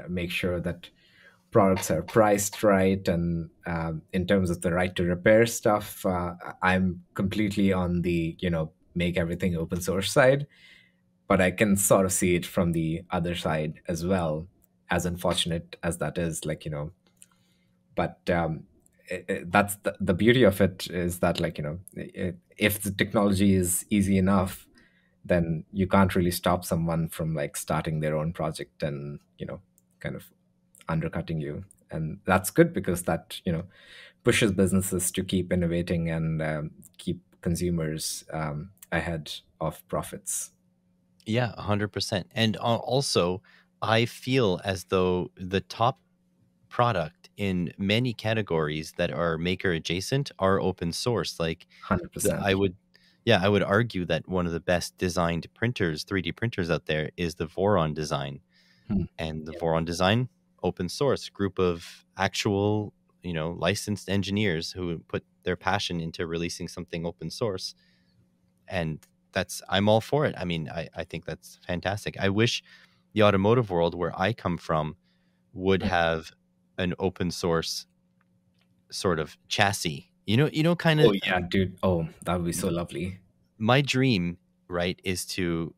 make sure that products are priced right. And in terms of the right to repair stuff, I'm completely on the, make everything open source side. But I can sort of see it from the other side as well, as unfortunate as that is. Like, but that's the beauty of it, is that, like, if the technology is easy enough, then you can't really stop someone from like starting their own project and, kind of undercutting you. And that's good, because that, pushes businesses to keep innovating and keep consumers ahead of profits. Yeah, 100%. And also, I feel as though the top product in many categories that are maker adjacent are open source. Like I 100%. would, yeah, I would argue that one of the best designed printers, 3D printers out there, is the Voron design. Hmm. And the Yeah. Voron design, open source, group of actual, licensed engineers who put their passion into releasing something open source. And I'm all for it. I mean, I think that's fantastic. I wish the automotive world where I come from would have an open source sort of chassis. Kind Oh of yeah, dude. Oh, that would be so lovely. my dream, right, is to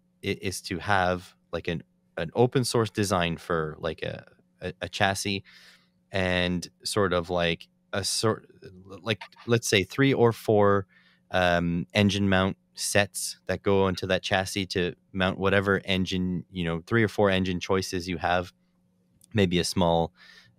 have like an open source design for like a chassis, and sort of like like, let's say, 3 or 4 engine mount sets that go onto that chassis to mount whatever engine, 3 or 4 engine choices you have. Maybe a small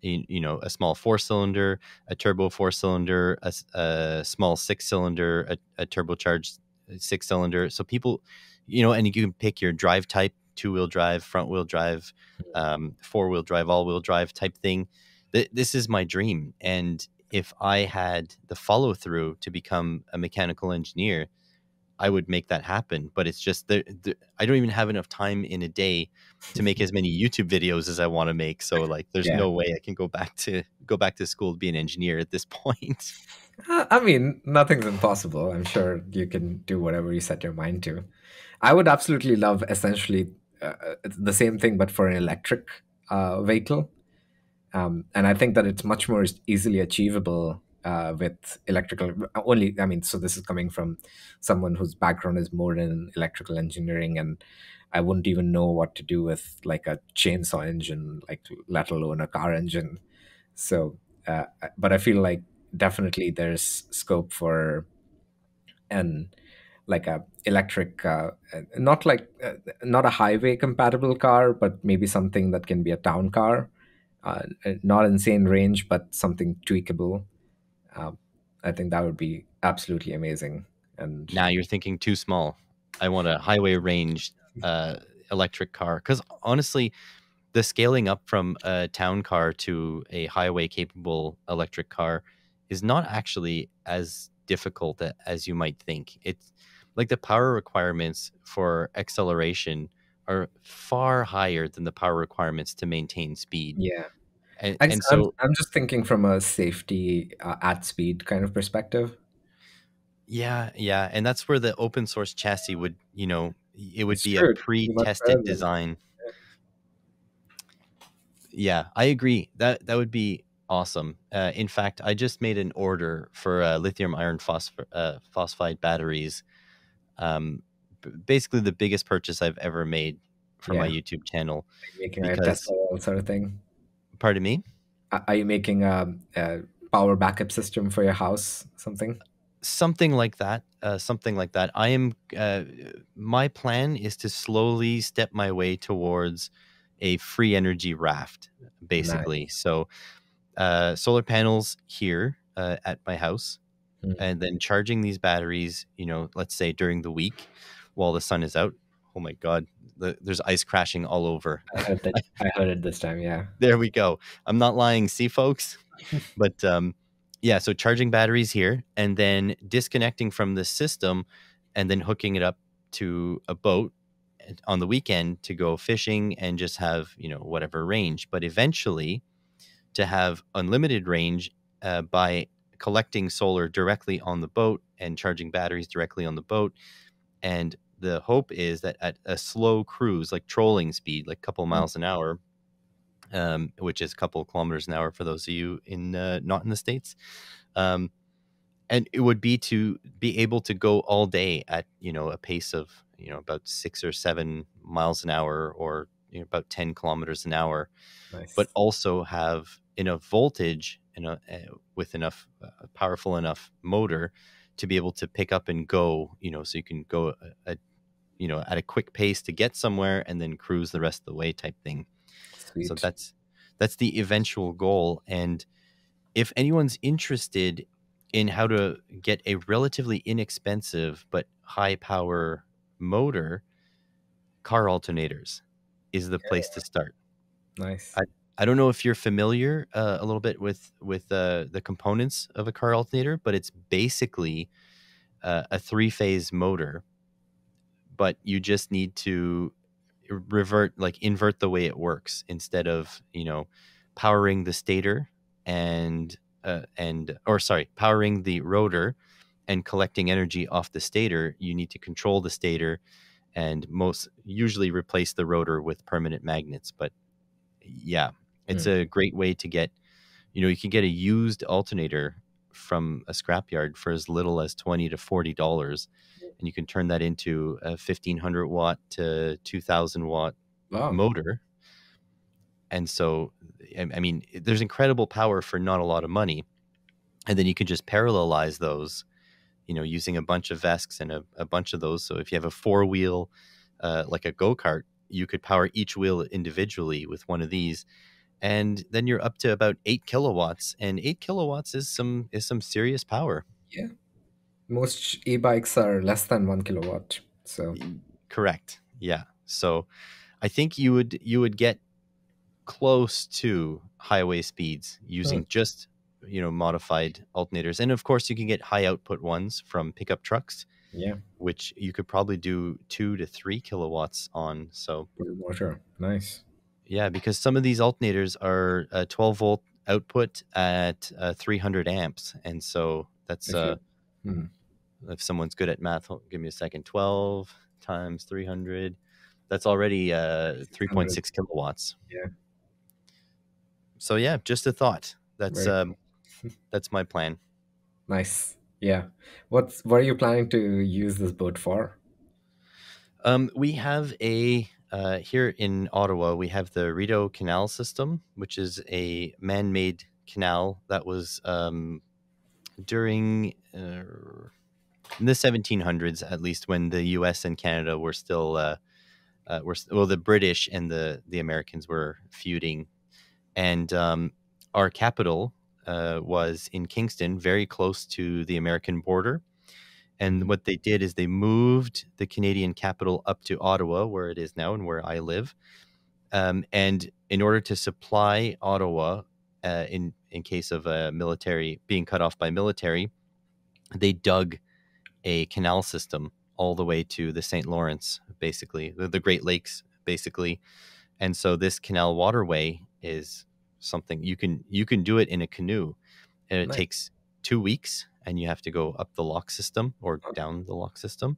4-cylinder, a turbo 4-cylinder, a small 6-cylinder, a turbocharged 6-cylinder. So people, and you can pick your drive type: 2-wheel drive, front wheel drive, 4-wheel drive, all wheel drive type thing. This is my dream. And if I had the follow through to become a mechanical engineer, I would make that happen. But it's just I don't even have enough time in a day to make as many YouTube videos as I want to make. So like, there's Yeah. no way I can go back to school to be an engineer at this point. I mean, nothing's impossible. I'm sure you can do whatever you set your mind to. I would absolutely love, essentially, the same thing, but for an electric vehicle. And I think that it's much more easily achievable with electrical. Only, I mean, so this is coming from someone whose background is more in electrical engineering, and I wouldn't even know what to do with like a chainsaw engine, like, let alone a car engine. So, but I feel like definitely there's scope for an like a electric, not like not a highway compatible car, but maybe something that can be a town car, not insane range, but something tweakable. Um, I think that would be absolutely amazing. And Now you're thinking too small. I want a highway range uh, electric car, because honestly, the scaling up from a town car to a highway capable electric car is not actually as difficult as you might think. It's like the power requirements for acceleration are far higher than the power requirements to maintain speed. yeah, And so, I'm just thinking from a safety at speed kind of perspective. yeah, yeah. And that's where the open source chassis would, it would It's be a true. It would be much better pre-tested than. design. Yeah, I agree. That would be awesome. In fact, I just made an order for lithium iron phosphide batteries. Um, Basically, the biggest purchase I've ever made for my Yeah, YouTube channel. making a Because, Tesla sort of thing. pardon me, Are you making a power backup system for your house? Something? something like that. Something like that. I am. My plan is to slowly step my way towards a free energy raft, basically. Nice. So, solar panels here at my house, Mm. and then charging these batteries, let's say during the week while the sun is out. Oh my God, there's ice crashing all over. I heard that. I heard it this time. Yeah. There we go. I'm not lying, see, folks. But yeah, so charging batteries here and then disconnecting from the system and then hooking it up to a boat on the weekend to go fishing and just have, whatever range. But eventually, to have unlimited range by collecting solar directly on the boat and charging batteries directly on the boat. And the hope is that at a slow cruise, like trolling speed, like a couple Mm. miles an hour, which is a couple of kilometers an hour for those of you in not in the States, um, and it would be to be able to go all day at a pace of about 6 or 7 miles an hour, or about 10 kilometers an hour, but Nice. also have enough voltage and with enough powerful enough motor to be able to pick up and go, so you can go at a quick pace to get somewhere and then cruise the rest of the way type thing. So Sweet. that's the eventual goal. And if anyone's interested in how to get a relatively inexpensive but high power motor, car alternators is the place to start. Nice. I, I don't know if you're familiar a little bit with the components of a car alternator, but it's basically a three-phase motor, but you just need to invert the way it works. Instead of powering the stator powering the rotor and collecting energy off the stator, you need to control the stator and most usually replace the rotor with permanent magnets. But yeah, it's Hmm. a great way to get, you can get a used alternator from a scrapyard for as little as $20 to $40, and you can turn that into a 1,500 watt to 2,000 watt Wow. motor. And so, I mean, there's incredible power for not a lot of money. And then you can just parallelize those, using a bunch of VESCs and a bunch of those. So if you have a four-wheel, like a go-kart, you could power each wheel individually with one of these. And then you're up to about 8 kilowatts. And 8 kilowatts is some serious power. Yeah. Most e-bikes are less than 1 kilowatt. So Correct. Yeah. So I think you would get close to highway speeds hmm, using just modified alternators. And of course you can get high output ones from pickup trucks, yeah, which you could probably do 2 to 3 kilowatts on. So full motor. Nice. yeah, because some of these alternators are 12-volt output at 300 amps. And so that's If you, hmm, if someone's good at math, give me a second. 12 times 300, that's already 600. 3.6 kilowatts. Yeah. So yeah, just a thought. That's Very cool. that's my plan. Nice. Yeah. What are you planning to use this boat for? We have here in Ottawa, we have the Rideau Canal system, which is a man-made canal that was during in the 1700s, at least, when the U.S. and Canada were still the British and the Americans were feuding, and our capital was in Kingston, very close to the American border. And Mhm. what they did is they moved the Canadian capital up to Ottawa, where it is now and where I live. And in order to supply Ottawa, in case of a military being cut off by military, they dug a canal system all the way to the St. Lawrence, basically the Great Lakes, basically. And so this canal waterway is something you can do it in a canoe, and it Nice. takes 2 weeks, and you have to go up the lock system or Uh, down the lock system.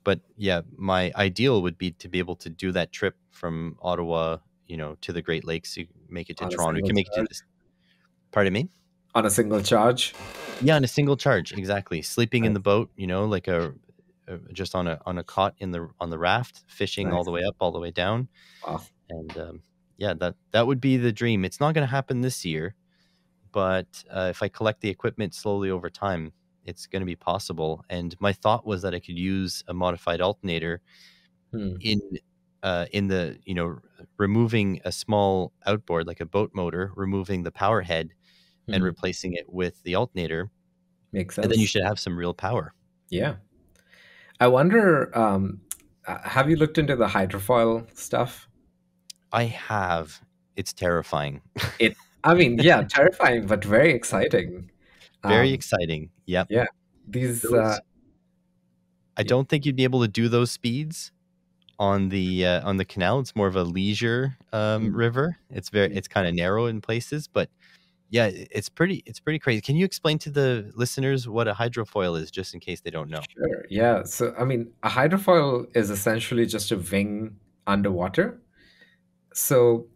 But yeah, my ideal would be to be able to do that trip from Ottawa, to the Great Lakes. You can make it to On a Toronto. You single can make it to charge. this. Pardon me. On a single charge. Yeah, on a single charge, exactly. Sleeping in the Nice. boat, like just on a cot on the raft, fishing all the Nice. way up, all the way down, Wow. and yeah, that would be the dream. It's not going to happen this year, but if I collect the equipment slowly over time, it's going to be possible. And my thought was that I could use a modified alternator Hmm. in in the removing a small outboard like a boat motor, removing the power head and Hmm. replacing it with the alternator, Makes and then you sense. should have some real power. Yeah. I wonder, have you looked into the hydrofoil stuff? I have. It's terrifying. I mean, yeah, terrifying, but very exciting. Very Um, exciting. Yep. yeah, these, Those I don't think you'd be able to do those speeds on the canal. It's more of a leisure Mm. river. It's kind of narrow in places, but yeah, it's pretty crazy. Can you explain to the listeners what a hydrofoil is, just in case they don't know? Sure. Yeah. So, I mean, a hydrofoil is essentially just a wing underwater. So,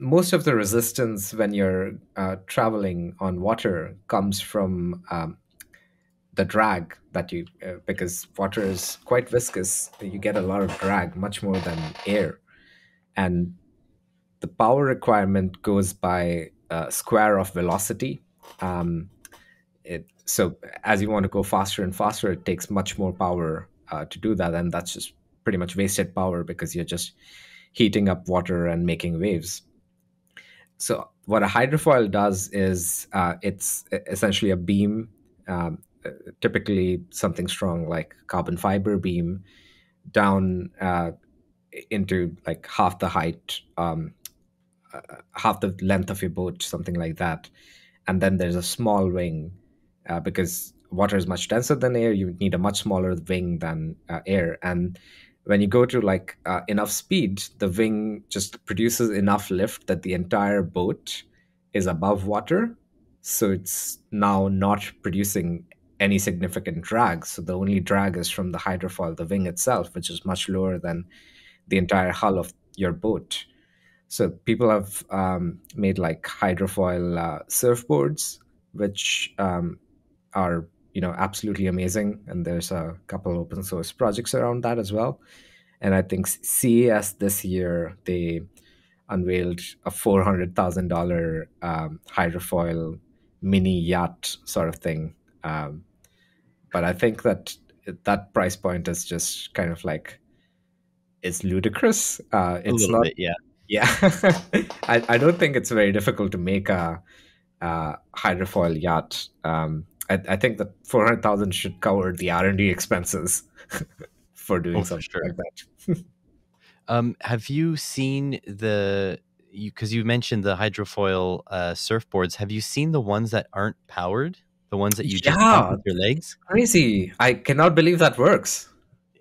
most of the resistance when you're traveling on water comes from the drag that because water is quite viscous, you get a lot of drag, much more than air. And the power requirement goes by square of velocity. Um, so as you want to go faster and faster, it takes much more power to do that, and that's just pretty much wasted power because you're just heating up water and making waves. So what a hydrofoil does is it's essentially a beam, um, typically something strong like carbon fiber beam, down into like half the height, half the length of your boat, something like that. And then there's a small wing because water is much denser than air. You need a much smaller wing than air. And when you go to like enough speed, the wing just produces enough lift that the entire boat is above water. So it's now not producing any significant drag. So the only drag is from the hydrofoil, the wing itself, which is much lower than the entire hull of your boat. So people have made like hydrofoil surfboards, which are absolutely amazing, and there's a couple open source projects around that as well. And I think CES this year they unveiled a $400,000 hydrofoil mini yacht sort of thing. But I think that that price point is just kind of like it's ludicrous. A It's little not. bit, yeah. Yeah, I don't think it's very difficult to make a hydrofoil yacht. I think that 400,000 should cover the R&D expenses for doing Oh, for something sure. like that. Have you seen because you mentioned the hydrofoil surfboards? Have you seen the ones that aren't powered? The ones that you just pump Yeah, with your legs? crazy. I cannot believe that works.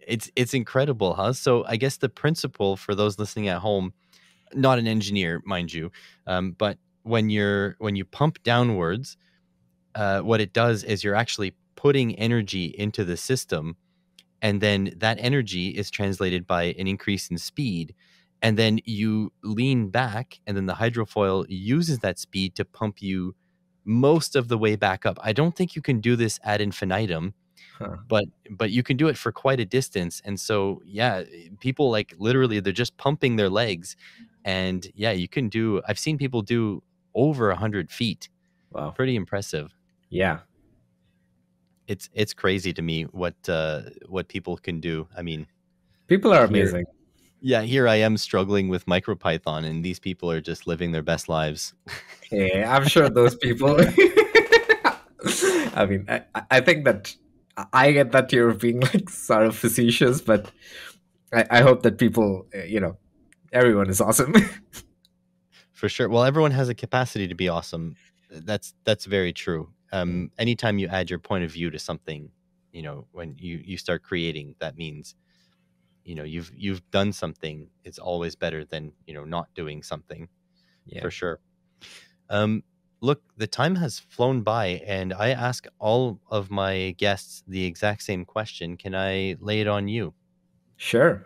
It's incredible, huh? So I guess the principle for those listening at home, not an engineer, mind you, but when you pump downwards, what it does is you're actually putting energy into the system, and then that energy is translated by an increase in speed, and then you lean back, and then the hydrofoil uses that speed to pump you most of the way back up. I don't think you can do this ad infinitum, Huh. but you can do it for quite a distance. And so yeah, people like literally they're just pumping their legs, and yeah, you can do, I've seen people do over 100 feet. Wow. Pretty impressive. Yeah. It's crazy to me what people can do. I mean, People are here, amazing. yeah, here I am struggling with MicroPython, and these people are just living their best lives. Hey, I'm sure those people. I mean, I think that I get that you're being like sort of facetious, but I hope that people, everyone is awesome. For sure. Well, everyone has a capacity to be awesome. That's very true. Anytime you add your point of view to something, when you start creating, that means you've done something. It's always better than not doing something, Yeah. for sure. Um, Look, the time has flown by, and I ask all of my guests the exact same question. Can I lay it on you? Sure.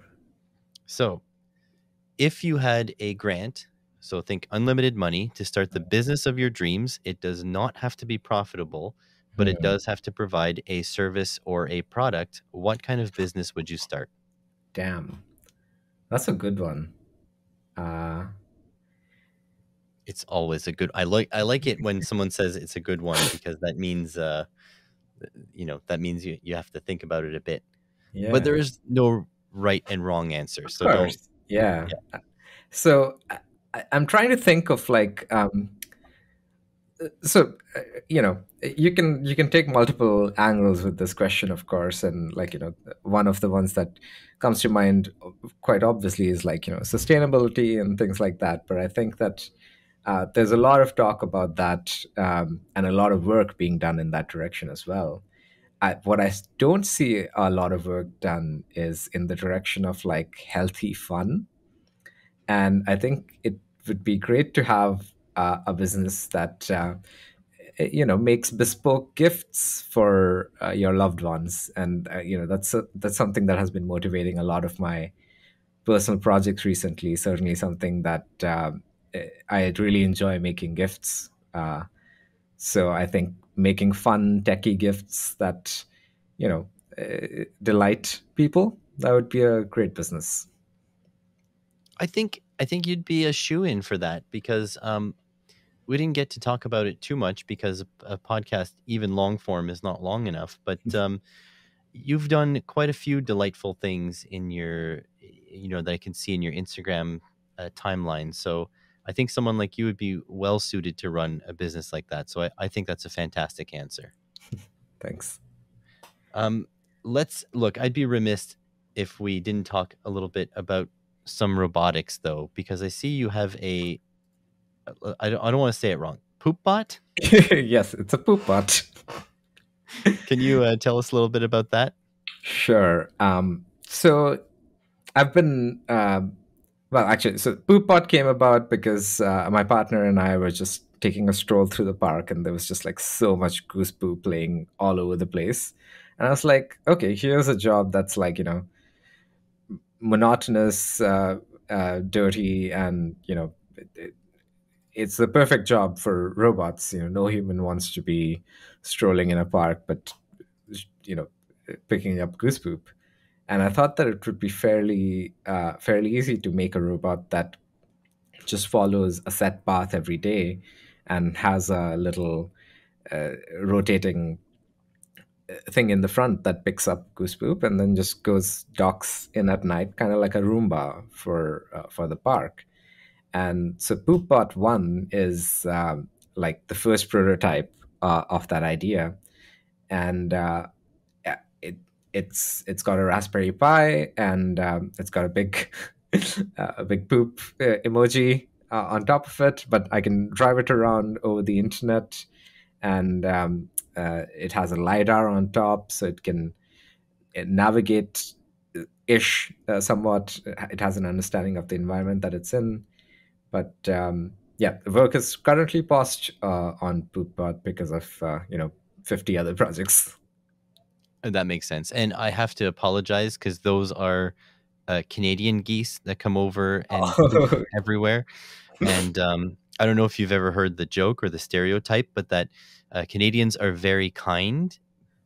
So, if you had a grant, so think unlimited money to start the business of your dreams, it does not have to be profitable, but it Hmm. does have to provide a service or a product. What kind of business would you start? Damn. That's a good one. Uh, It's always a good. I like it when someone says it's a good one, because that means that means you have to think about it a bit. But yeah. there is no right and wrong answer. Of So don't. course. Yeah. Yeah. So I'm trying to think of like so you can take multiple angles with this question, of course, and like one of the ones that comes to mind quite obviously is like sustainability and things like that. But I think that there's a lot of talk about that and a lot of work being done in that direction as well. what I don't see a lot of work done is in the direction of like healthy fun. And I think it would be great to have a business that makes bespoke gifts for your loved ones. And that's something that has been motivating a lot of my personal projects recently. Certainly something that I really enjoy making gifts. So I think making fun techie gifts that you know delight people, that would be a great business. I think you'd be a shoe in for that because we didn't get to talk about it too much because a podcast, even long form, is not long enough. But you've done quite a few delightful things in your, that I can see in your Instagram timeline. So I think someone like you would be well suited to run a business like that. So I think that's a fantastic answer. Thanks. Um, let's look. I'd be remiss if we didn't talk a little bit about some robotics, though, because I see you have I don't want to say it wrong. Poop bot? Yes, it's a poop bot. Can you tell us a little bit about that? Sure. So I've been well, actually, so poop bot came about because my partner and I were just taking a stroll through the park, and there was just like so much goose poop laying all over the place. And I was like, okay, here's a job that's like monotonous, dirty, and it's the perfect job for robots. No human wants to be strolling in a park, but you know, picking up goose poop. And I thought that it would be fairly easy to make a robot that just follows a set path every day and has a little rotating thing in the front that picks up goose poop and then just goes docks in at night, kind of like a Roomba for the park. And so Poopbot 1 is like the first prototype of that idea. And yeah, it's got a Raspberry Pi, and it's got a big a big poop emoji on top of it. But I can drive it around over the internet, and it has a lidar on top, so it can navigate ish somewhat. It has an understanding of the environment that it's in. But yeah, the work is currently paused on Poopbot because of 50 other projects. That makes sense. And I have to apologize because those are Canadian geese that come over and poop Oh, everywhere. And I don't know if you've ever heard the joke or the stereotype, but that Canadians are very kind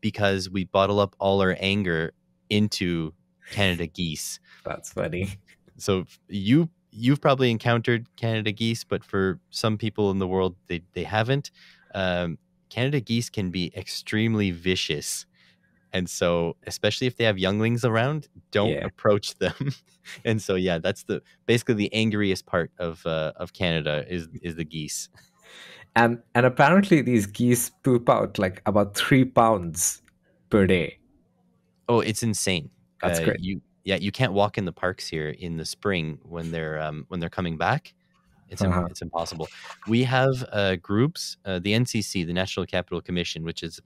because we bottle up all our anger into Canada geese. that's funny. So you've probably encountered Canada geese, but for some people in the world, they haven't. Canada geese can be extremely vicious. And so, especially if they have younglings around, don't Yeah. approach them. And so, yeah, that's basically the angriest part of Canada is the geese. And apparently these geese poop out like about 3 pounds per day. Oh, it's insane. That's great. You can't walk in the parks here in the spring when they're coming back. Uh-huh. It's impossible. We have groups, the NCC, the National Capital Commission, which is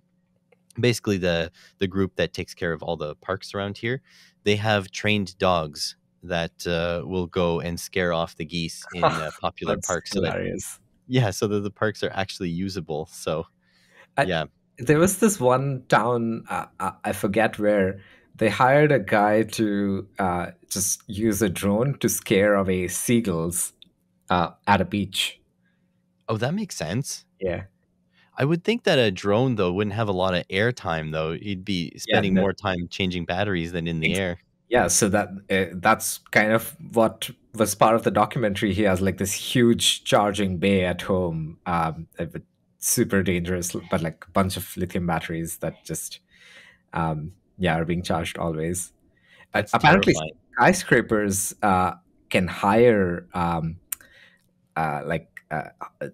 basically the group that takes care of all the parks around here. They have trained dogs that will go and scare off the geese in popular That's parks, hilarious. so that the parks are actually usable. So I, yeah. there was this one town, I forget where, they hired a guy to just use a drone to scare away seagulls at a beach. Oh, that makes sense. Yeah. I would think that a drone though wouldn't have a lot of air time though. You'd be Yeah. spending more time changing batteries than in the Ex- air. Yeah, so that's kind of what was part of the documentary. He has like this huge charging bay at home, with super dangerous, but like a bunch of lithium batteries that just yeah, are being charged always. That's Apparently, terrifying. skyscrapers can hire like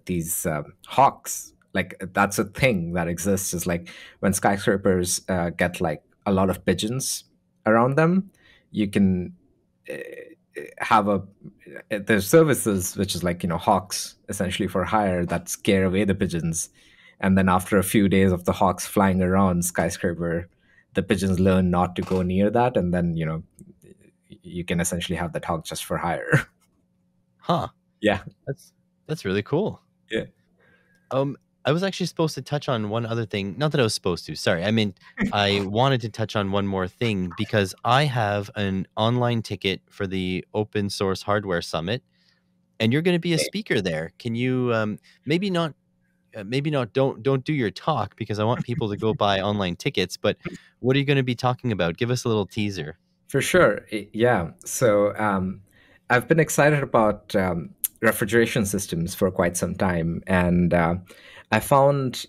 these hawks. Like that's a thing that exists. Is like when skyscrapers get like a lot of pigeons around them, you can have there's services which is like hawks essentially for hire that scare away the pigeons, And then after a few days of the hawks flying around skyscraper, the pigeons learn not to go near that, and then you can essentially have that hawk just for hire. Huh. Yeah. That's that's really cool. Yeah. Um, I was actually supposed to touch on one other thing. Not that I was supposed to. Sorry. I mean, I wanted to touch on one more thing because I have an online ticket for the Open Source Hardware Summit, and you're going to be a Okay. speaker there. Can you maybe not don't do your talk because I want people to go buy online tickets, but what are you going to be talking about? Give us a little teaser. For sure. Yeah. So I've been excited about refrigeration systems for quite some time. And I found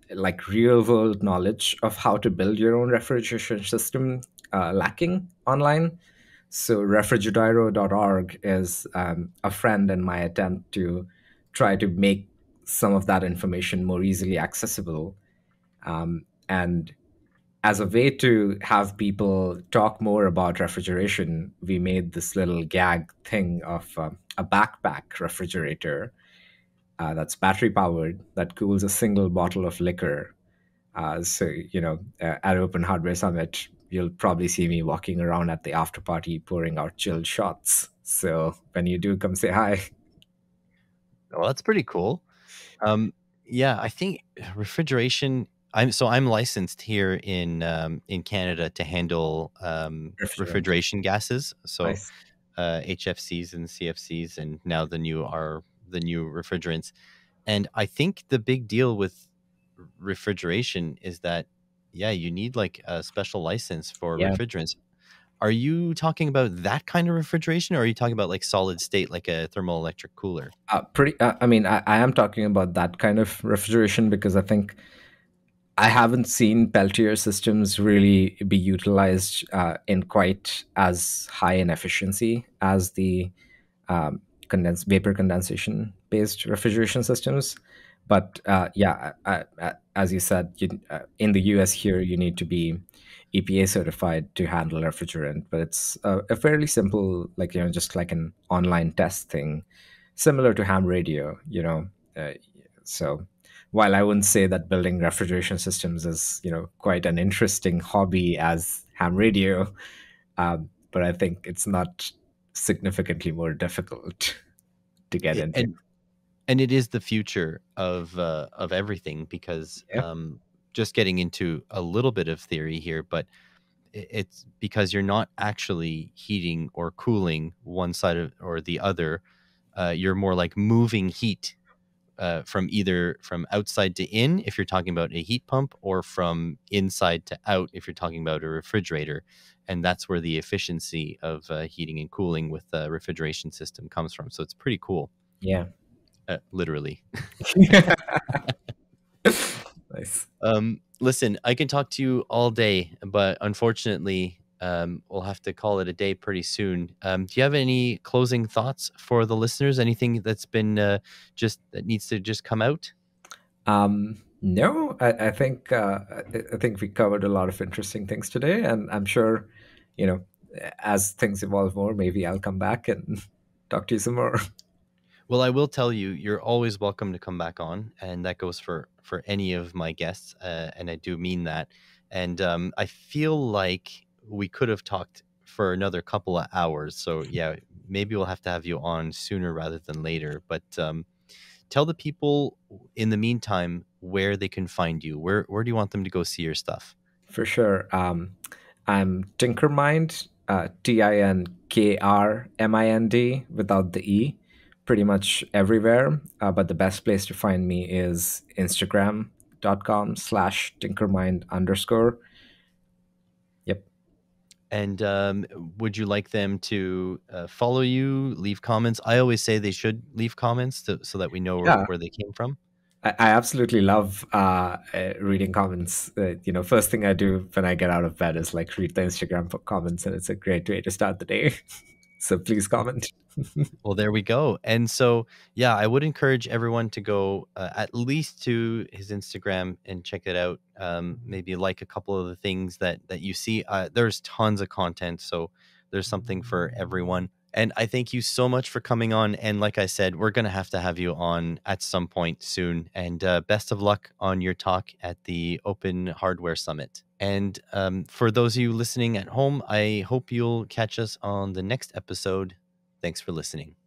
like real world knowledge of how to build your own refrigeration system lacking online. So refrigeradero.org is a friend in my attempt to try to make some of that information more easily accessible. And as a way to have people talk more about refrigeration, we made this little gag thing of a backpack refrigerator that's battery powered that cools a single bottle of liquor. At Open Hardware Summit, you'll probably see me walking around at the after party pouring out chilled shots. So when you do, come say hi. Well, that's pretty cool. Um, yeah, I think refrigeration. I'm licensed here in Canada to handle Refrigerant. refrigeration gases. So Nice. HFCs and CFCs, and now the new refrigerants. And I think the big deal with refrigeration is that yeah, you need like a special license for Yeah. refrigerants. Are you talking about that kind of refrigeration, or are you talking about like solid state, like a thermoelectric cooler? I mean, I am talking about that kind of refrigeration because I think I haven't seen Peltier systems really be utilized in quite as high an efficiency as the vapor condensation based refrigeration systems. But as you said, in the US here, you need to be EPA certified to handle refrigerant, but it's a fairly simple, like, just like an online test thing, similar to ham radio, Uh, so while I wouldn't say that building refrigeration systems is, quite an interesting hobby as ham radio, but I think it's not significantly more difficult to get I- into. And and it is the future of everything because Yeah. just getting into a little bit of theory here, but it's because you're not actually heating or cooling one side or the other. You're more like moving heat from either from outside to in if you're talking about a heat pump, or from inside to out if you're talking about a refrigerator. And that's where the efficiency of heating and cooling with the refrigeration system comes from. So it's pretty cool, Yeah. literally. Nice. Listen, I can talk to you all day, but unfortunately, we'll have to call it a day pretty soon. Do you have any closing thoughts for the listeners? Anything that's been just that needs to just come out? No, I think we covered a lot of interesting things today, and I'm sure, you know, as things evolve more, maybe I'll come back and talk to you some more. Well, I will tell you, you're always welcome to come back on, and that goes for any of my guests, and I do mean that. And I feel like we could have talked for another couple of hours. So yeah, maybe we'll have to have you on sooner rather than later. But tell the people in the meantime where they can find you. Where do you want them to go see your stuff? For sure. I'm Tinkermind, Tinkrmind without the E, pretty much everywhere. But the best place to find me is Instagram.com/Tinkermind underscore. Yep. And would you like them to follow you, leave comments? I always say they should leave comments so that we know Yeah. where they came from. I absolutely love reading comments. First thing I do when I get out of bed is like read the Instagram comments, and it's a great way to start the day. So please comment. Well, there we go. And so, yeah, I would encourage everyone to go at least to his Instagram and check it out. Maybe like a couple of the things that you see. There's tons of content, so there's something for everyone. And I thank you so much for coming on. And like I said, we're going to have you on at some point soon. And best of luck on your talk at the Open Hardware Summit. And for those of you listening at home, I hope you'll catch us on the next episode. Thanks for listening.